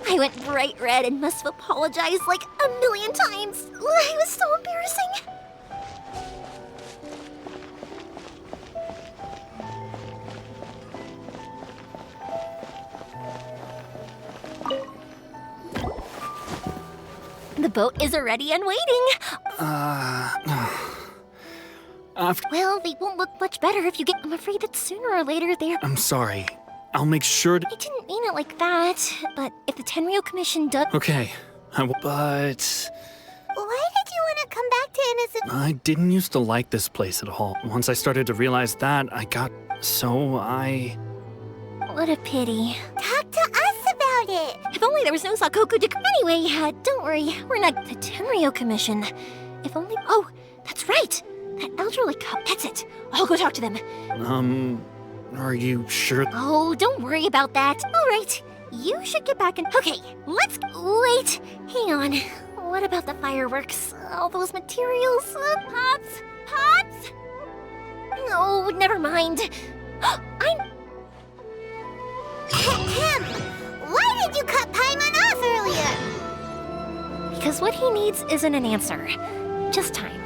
I went bright red and must have apologized like a million times. It was so embarrassing. The boat is already and waiting. Well, they won't look much better if you get... I'm afraid that sooner or later they're... I'm sorry. I'll make sure to... I didn't mean it like that, but if the Tenryo Commission does... Okay, but... Why did you want to come back to Innocent? I didn't used to like this place at all. Once I started to realize that, I got... So I... What a pity. Talk to us about it. If only there was no Sakoku to... Anyway, don't worry. We're not the Tenryo Commission. If only... Oh, that's right. That elderly couple. That's it. I'll go talk to them. Are you sure? Oh, don't worry about that. All right. You should get back and... Okay, let's... Wait. Hang on. What about the fireworks? All those materials? Pops? Pops? No, never mind. Ahem. Why did you cut Paimon off earlier? Because what he needs isn't an answer. Just time.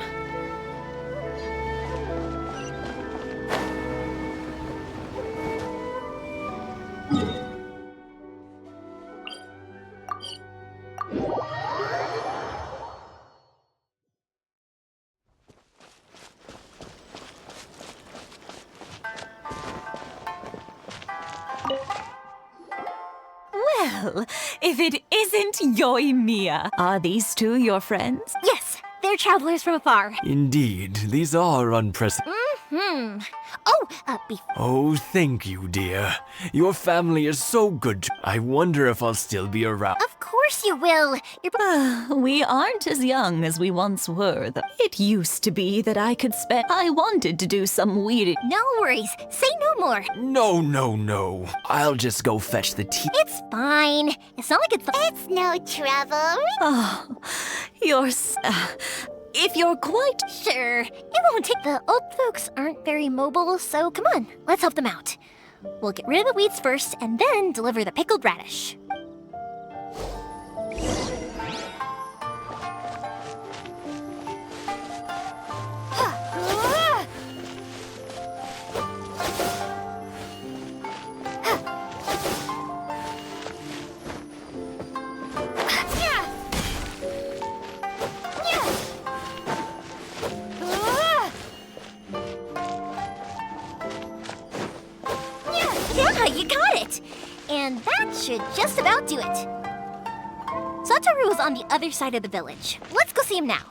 Well, if it isn't Yoimiya, are these two your friends? Yes, they're travelers from afar. Indeed, these are unprecedented. Oh, thank you, dear. Your family is so good. I wonder if I'll still be around. Of course you will. We aren't as young as we once were. It used to be that I could spend... I wanted to do some weird... No worries. Say no more. No. I'll just go fetch the tea. It's fine. It's not like it's... It's no trouble. Oh, you're... if you're quite... Sure, it won't take. The old folks aren't very mobile, so come on, let's help them out. We'll get rid of the weeds first, and then deliver the pickled radish. Yeah, you got it! And that should just about do it. Satoru is on the other side of the village. Let's go see him now.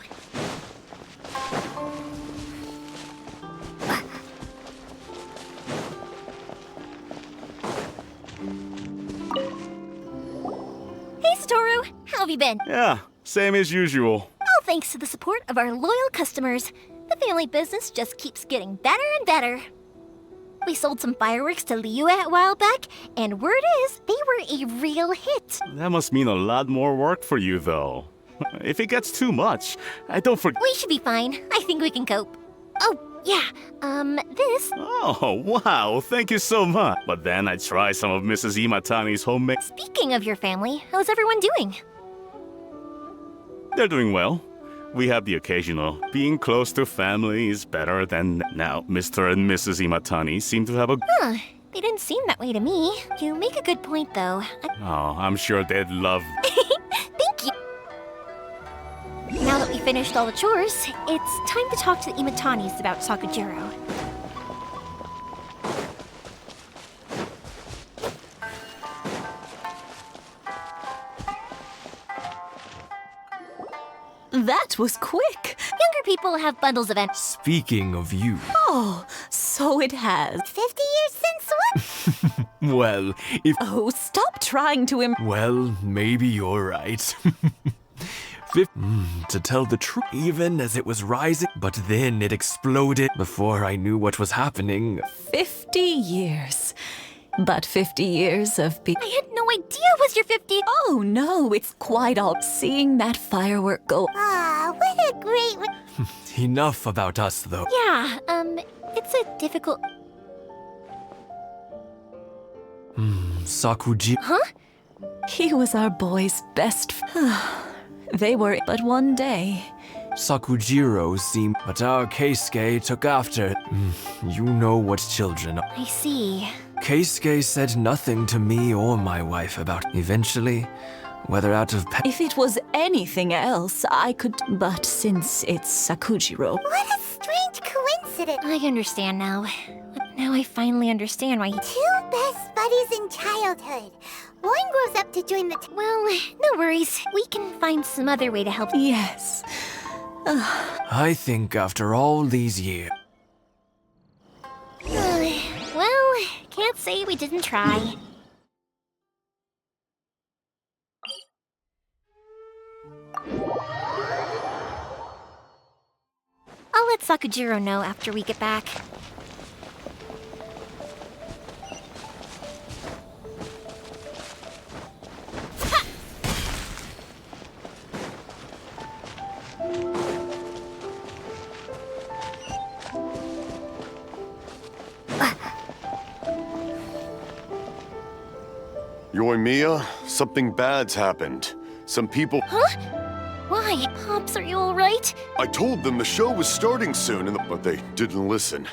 Hey, Satoru! How have you been? Yeah, same as usual. All thanks to the support of our loyal customers. The family business just keeps getting better and better. We sold some fireworks to Liu a while back, and word is they were a real hit. That must mean a lot more work for you, though. If it gets too much, I don't forget. We should be fine. I think we can cope. Oh, yeah. This. Oh, wow, thank you so much. But then I try some of Mrs. Imatani's homemade. Speaking of your family, how's everyone doing? They're doing well. We have the occasional. Being close to family is better than now. Mr. and Mrs. Imatani seem to have a... Huh. They didn't seem that way to me. You make a good point, though. Oh, I'm sure they'd love... Thank you. Now that we finished all the chores, it's time to talk to the Imatanis about Sakujiro. That was quick. Younger people have bundles of Speaking of you. Oh, so it has. 50 years since what? Well, if... Oh, stop trying to Well, maybe you're right. To tell the truth, even as it was rising, but then it exploded before I knew what was happening. 50 years. But 50 years of I had no idea it was your 50. Oh no, it's quite all. Seeing that firework go. Ah, what a great... Enough about us, though. Yeah, it's a difficult... Sakuji... Huh? He was our boy's best. They were, but one day. Sakujiro seemed... But our Keisuke took after... You know what children are. I see. Keisuke said nothing to me or my wife about... Eventually, whether out of... If it was anything else, I could. But since it's Sakujiro. What a strange coincidence. I understand now. Now I finally understand why he... Two best buddies in childhood. One grows up to join the... Well, no worries. We can find some other way to help. Yes. I think after all these years... Well, can't say we didn't try. I'll let Sakujiro know after we get back. Yoimiya, something bad's happened. Some people... Huh? Why? Pops, are you alright? I told them the show was starting soon, but they didn't listen.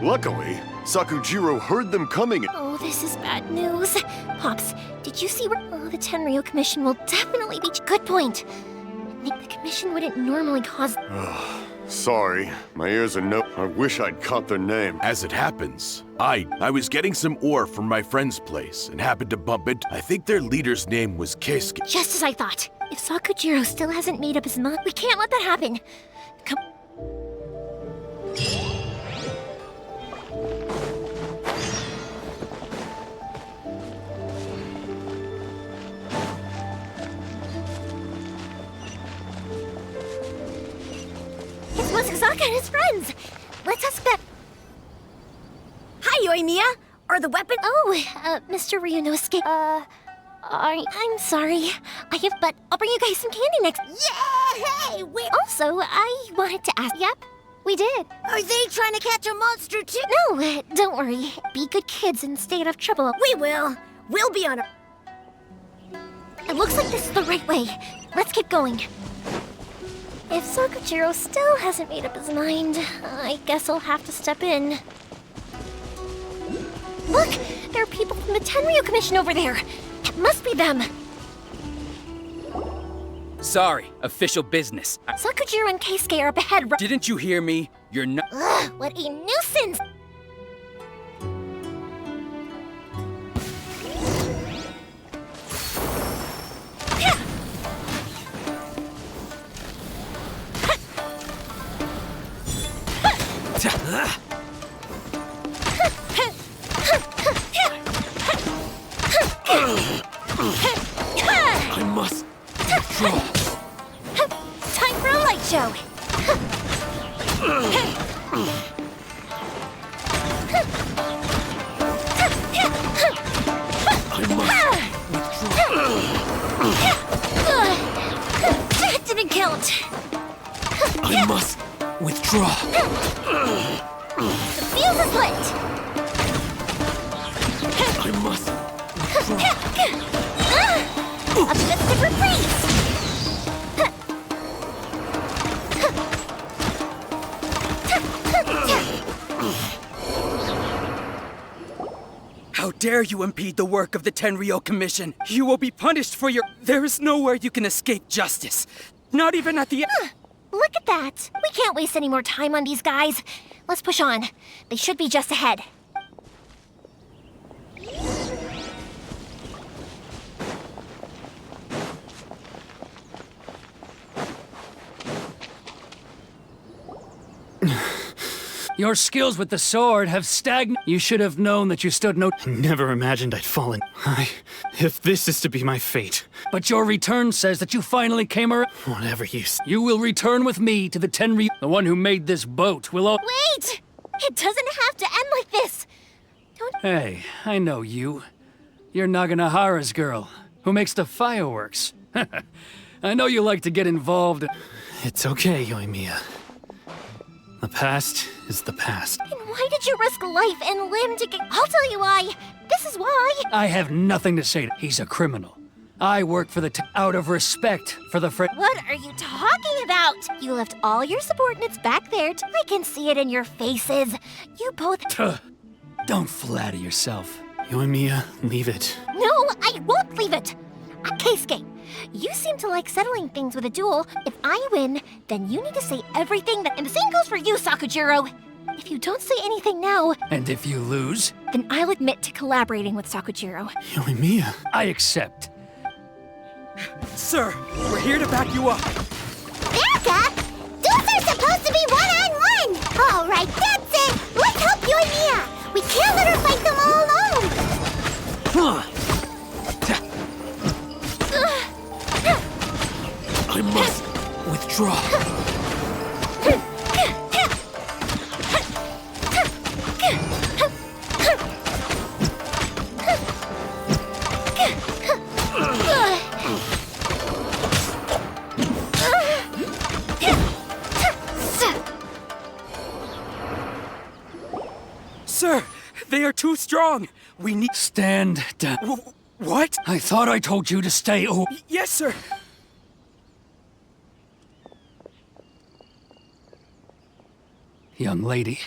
Luckily, Sakujiro heard them coming. Oh, this is bad news. Pops, did you see where... Oh, the Tenryo Commission will definitely be... Good point. The commission wouldn't normally cause... Sorry, my ears are no... I wish I'd caught their name. As it happens, I was getting some ore from my friend's place and happened to bump it. I think their leader's name was Keisuke. Just as I thought. If Sakujiro still hasn't made up his mind, we can't let that happen. Come... It's Masazaka and his friends! Let's ask them... Hi, Yoimiya! Are the weapons... Oh, Mr. Ryunosuke, I'm sorry. I have... But I'll bring you guys some candy next... Yeah! Hey, wait! Also, I wanted to ask. Yep, we did. Are they trying to catch a monster too? No, don't worry. Be good kids and stay out of trouble. We will. We'll be on our... It looks like this is the right way. Let's keep going. If Sakujiro still hasn't made up his mind, I guess I'll have to step in. Look! There are people from the Tenryu Commission over there! It must be them! Sorry, official business. Sakujiro and Keisuke are up ahead. Didn't you hear me? You're not. Ugh, what a nuisance! I must withdraw. Time for a light show! I must withdraw. That didn't count! I must withdraw. The fuse is lit! I must withdraw. A mystic reprise! How dare you impede the work of the Tenryo Commission? You will be punished for your. There is nowhere you can escape justice. Not even at the. Look at that! We can't waste any more time on these guys. Let's push on. They should be just ahead. Your skills with the sword have stagnated. You should have known that you stood no. I never imagined I'd fallen. If this is to be my fate. But your return says that you finally came around. Whatever you say. You will return with me to the Tenryu. The one who made this boat will. Wait! It doesn't have to end like this! Don't. Hey, I know you. You're Naganahara's girl, who makes the fireworks. I know you like to get involved. It's okay, Yoimiya. The past is the past. Then why did you risk life and limb to get. I'll tell you why! This is why! I have nothing to say. He's a criminal. I work for the out of respect for the friend. What are you talking about? You left all your subordinates back there. I can see it in your faces. You both. Don't flatter yourself. Yoimiya, leave it. No, I won't leave it! Keisuke, you seem to like settling things with a duel. If I win, then you need to say everything that. And the same goes for you, Sakujiro. If you don't say anything now. And if you lose? Then I'll admit to collaborating with Sakujiro. Yoimiya. I accept. Sir, we're here to back you up. Erica! Duels are supposed to be one-on-one! All right, that's it! Let's help Yoimiya! We can't let her fight them all alone! I must withdraw. Sir, they are too strong. We need. Stand down. What? I thought I told you to stay. Yes, sir. Young lady,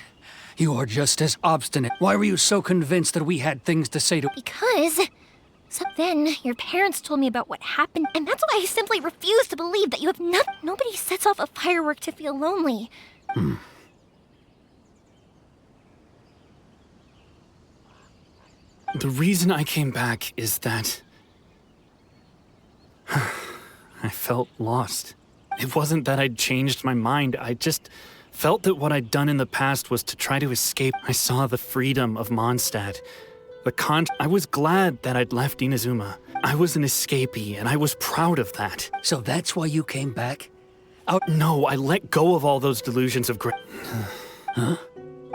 you are just as obstinate. Why were you so convinced that we had things to say to— Because... So then, your parents told me about what happened, and that's why I simply refuse to believe that you have not. Nobody sets off a firework to feel lonely. The reason I came back is that... I felt lost. It wasn't that I'd changed my mind, I just felt that what I'd done in the past was to try to escape. I saw the freedom of Mondstadt. I was glad that I'd left Inazuma. I was an escapee, and I was proud of that. So that's why you came back? No, I let go of all those delusions of Huh?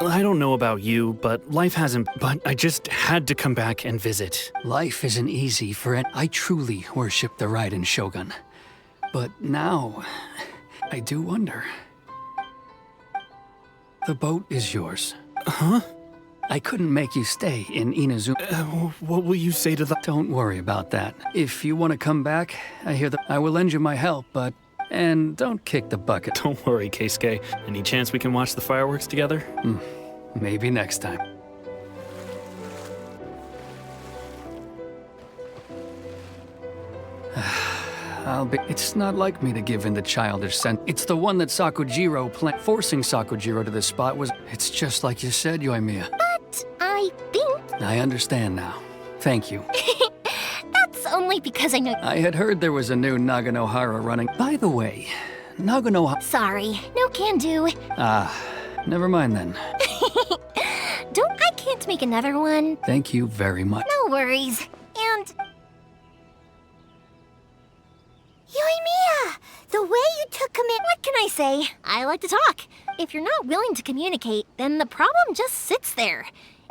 I don't know about you, but life hasn't... But I just had to come back and visit. Life isn't easy, friend. I truly worship the Raiden Shogun. But now, I do wonder. The boat is yours. Huh? I couldn't make you stay in Inazuma. What will you say to the... Don't worry about that. If you want to come back, I will lend you my help, but... And don't kick the bucket. Don't worry, Keisuke. Any chance we can watch the fireworks together? Maybe next time. It's not like me to give in to childish sense. It's the one that Sakujiro planned. Forcing Sakujiro to this spot was... It's just like you said, Yoimiya. But I think... I understand now. Thank you. That's only because I know... I had heard there was a new Naganohara running. By the way, Naganohara... Sorry, no can do. Never mind then. I can't make another one. Thank you very much. No worries. And... Yoimiya! The way you took command... What can I say? I like to talk. If you're not willing to communicate, then the problem just sits there.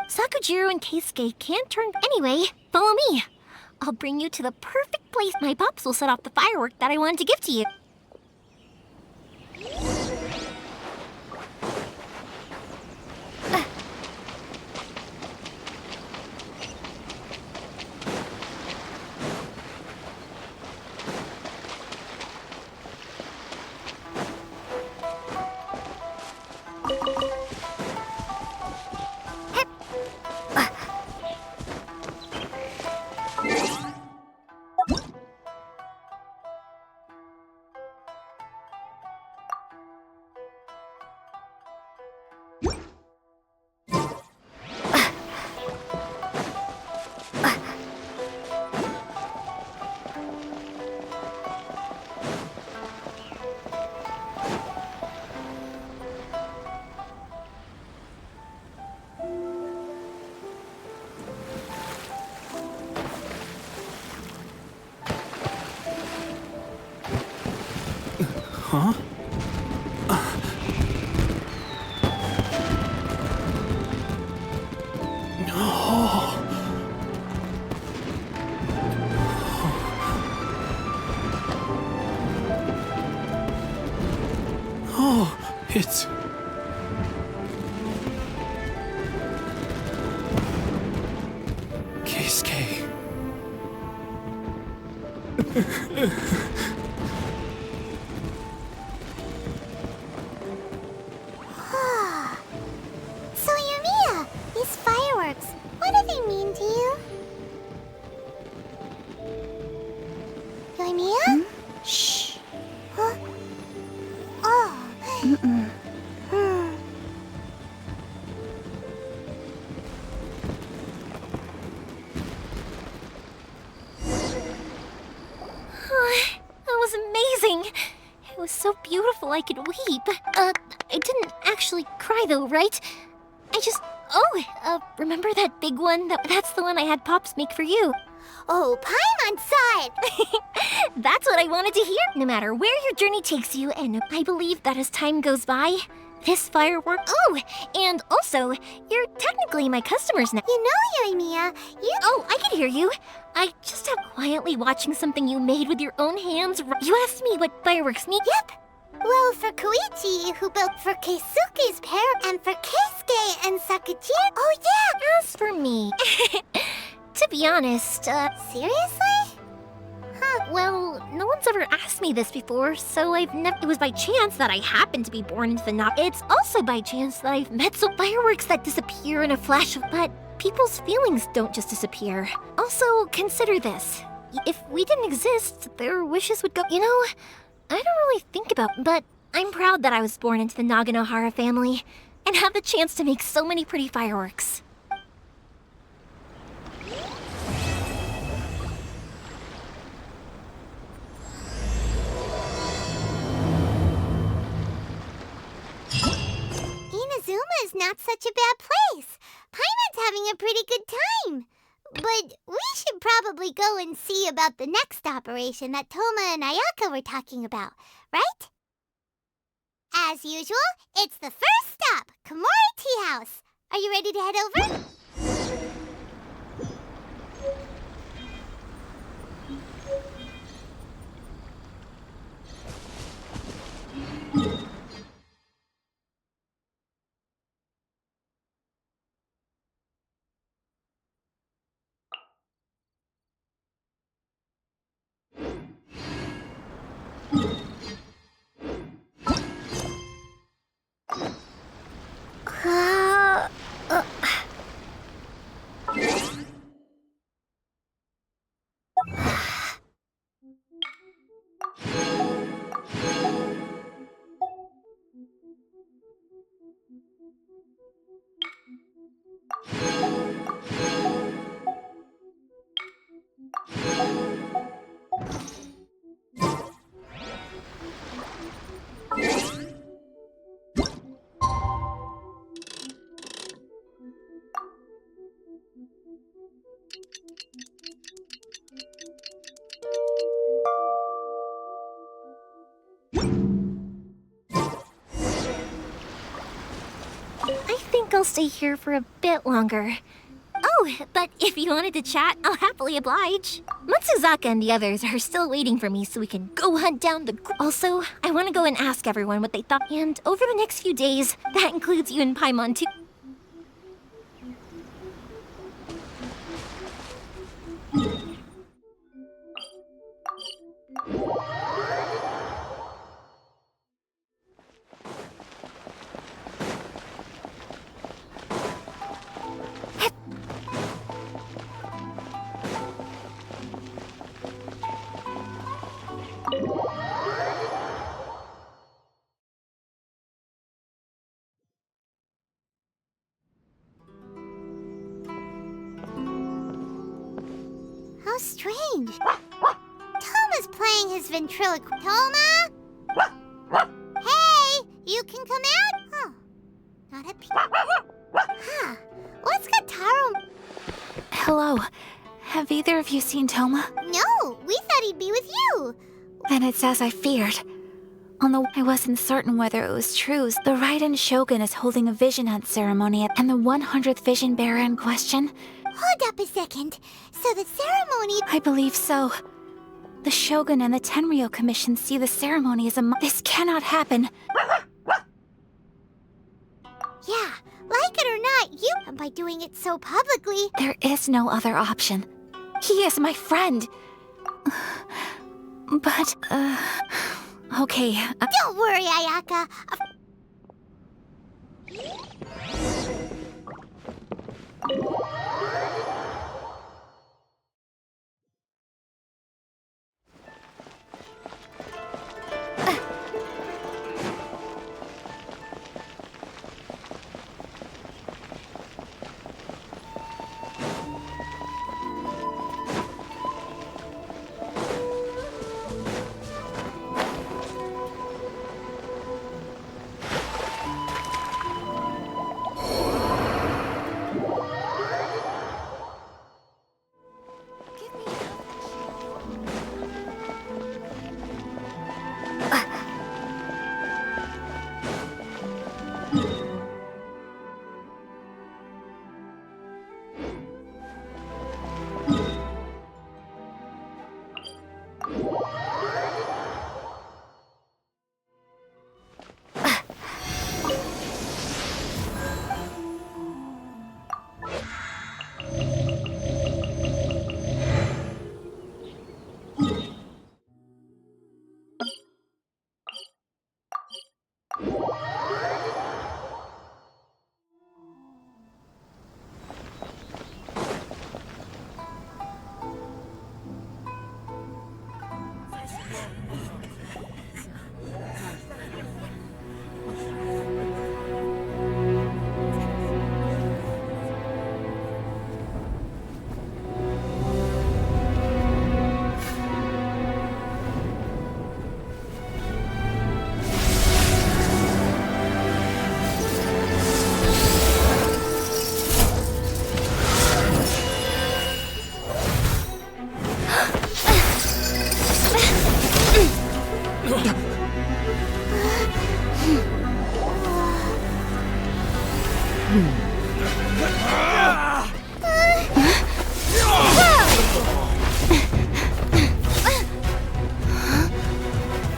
Sakujiro and Keisuke can't turn... Anyway, follow me. I'll bring you to the perfect place. My pops will set off the firework that I wanted to give to you. Huh? Oh, it's... Keisuke. So, Yoimiya, these fireworks, what do they mean to you? Yoimiya? Shh. Huh? Oh. That was amazing. It was so beautiful I could weep. I didn't actually cry though, right? I just... remember that big one? That's the one I had Pops make for you. Oh, Paimon-san! That's what I wanted to hear. No matter where your journey takes you, and I believe that as time goes by, this firework... Oh, and also, you're technically my customers now. You know, Yoimiya, you... Oh, I can hear you. I just am quietly watching something you made with your own hands. You asked me what fireworks mean. Yep. Well, for Koichi, who built for Keisuke's parent, and for Keisuke and Sakujiro... Oh, yeah! As for me... to be honest, Seriously? Huh, well, no one's ever asked me this before, so I've never... It was by chance that I happened to be born into the knot. It's also by chance that I've met some fireworks that disappear in a flash of... But people's feelings don't just disappear. Also, consider this. If we didn't exist, their wishes would go... You know, I don't really think about... But I'm proud that I was born into the Naganohara family and have the chance to make so many pretty fireworks. Inazuma is not such a bad place. Paimon's having a pretty good time. But we should probably go and see about the next operation that Toma and Ayaka were talking about, right? As usual, it's the first stop, Komori Tea House. Are you ready to head over? I'll stay here for a bit longer. Oh, but if you wanted to chat, I'll happily oblige. Matsuzaka and the others are still waiting for me so we can go hunt down the... Also, I want to go and ask everyone what they thought. And over the next few days, that includes you and Paimon too. How strange. Toma's playing his ventriloquist. Toma? Hey, you can come out? Oh, not a peep. Huh. What's got Taro? Hello. Have either of you seen Toma? No, we thought he'd be with you. Then it's as I feared. I wasn't certain whether it was true. The Raiden Shogun is holding a vision hunt ceremony, and the 100th vision bearer in question... Hold up a second. So the ceremony... I believe so. The Shogun and the Tenryo Commission see the ceremony as a... This cannot happen. Yeah, like it or not, you... And by doing it so publicly... There is no other option. He is my friend. But, okay. Don't worry, Ayaka.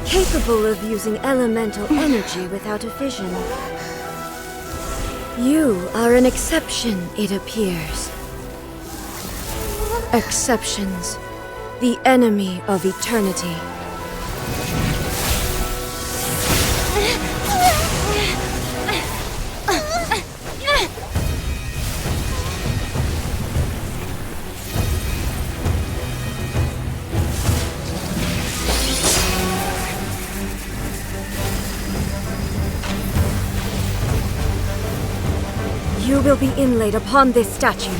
Capable of using elemental energy without a vision. You are an exception, it appears. Exceptions, the enemy of eternity. You will be inlaid upon this statue.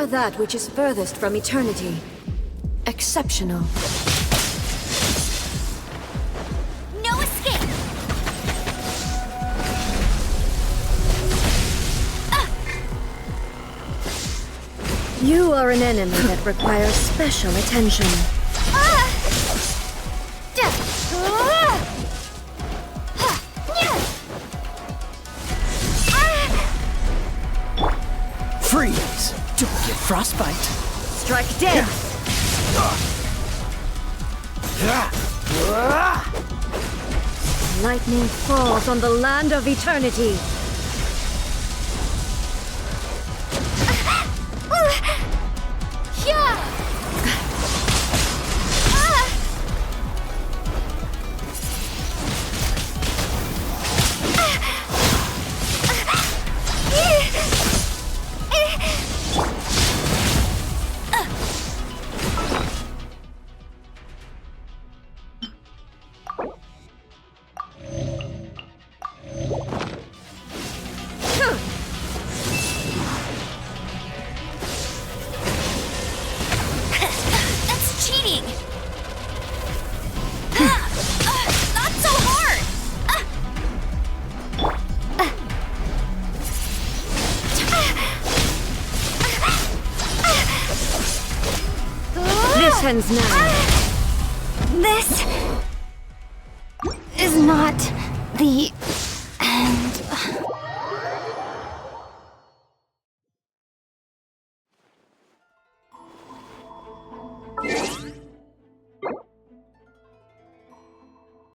are that which is furthest from eternity. Exceptional. No escape! You are an enemy that requires special attention. Freeze! Don't get frostbite. Strike dead! Lightning falls on the land of eternity. Ends now. This is not the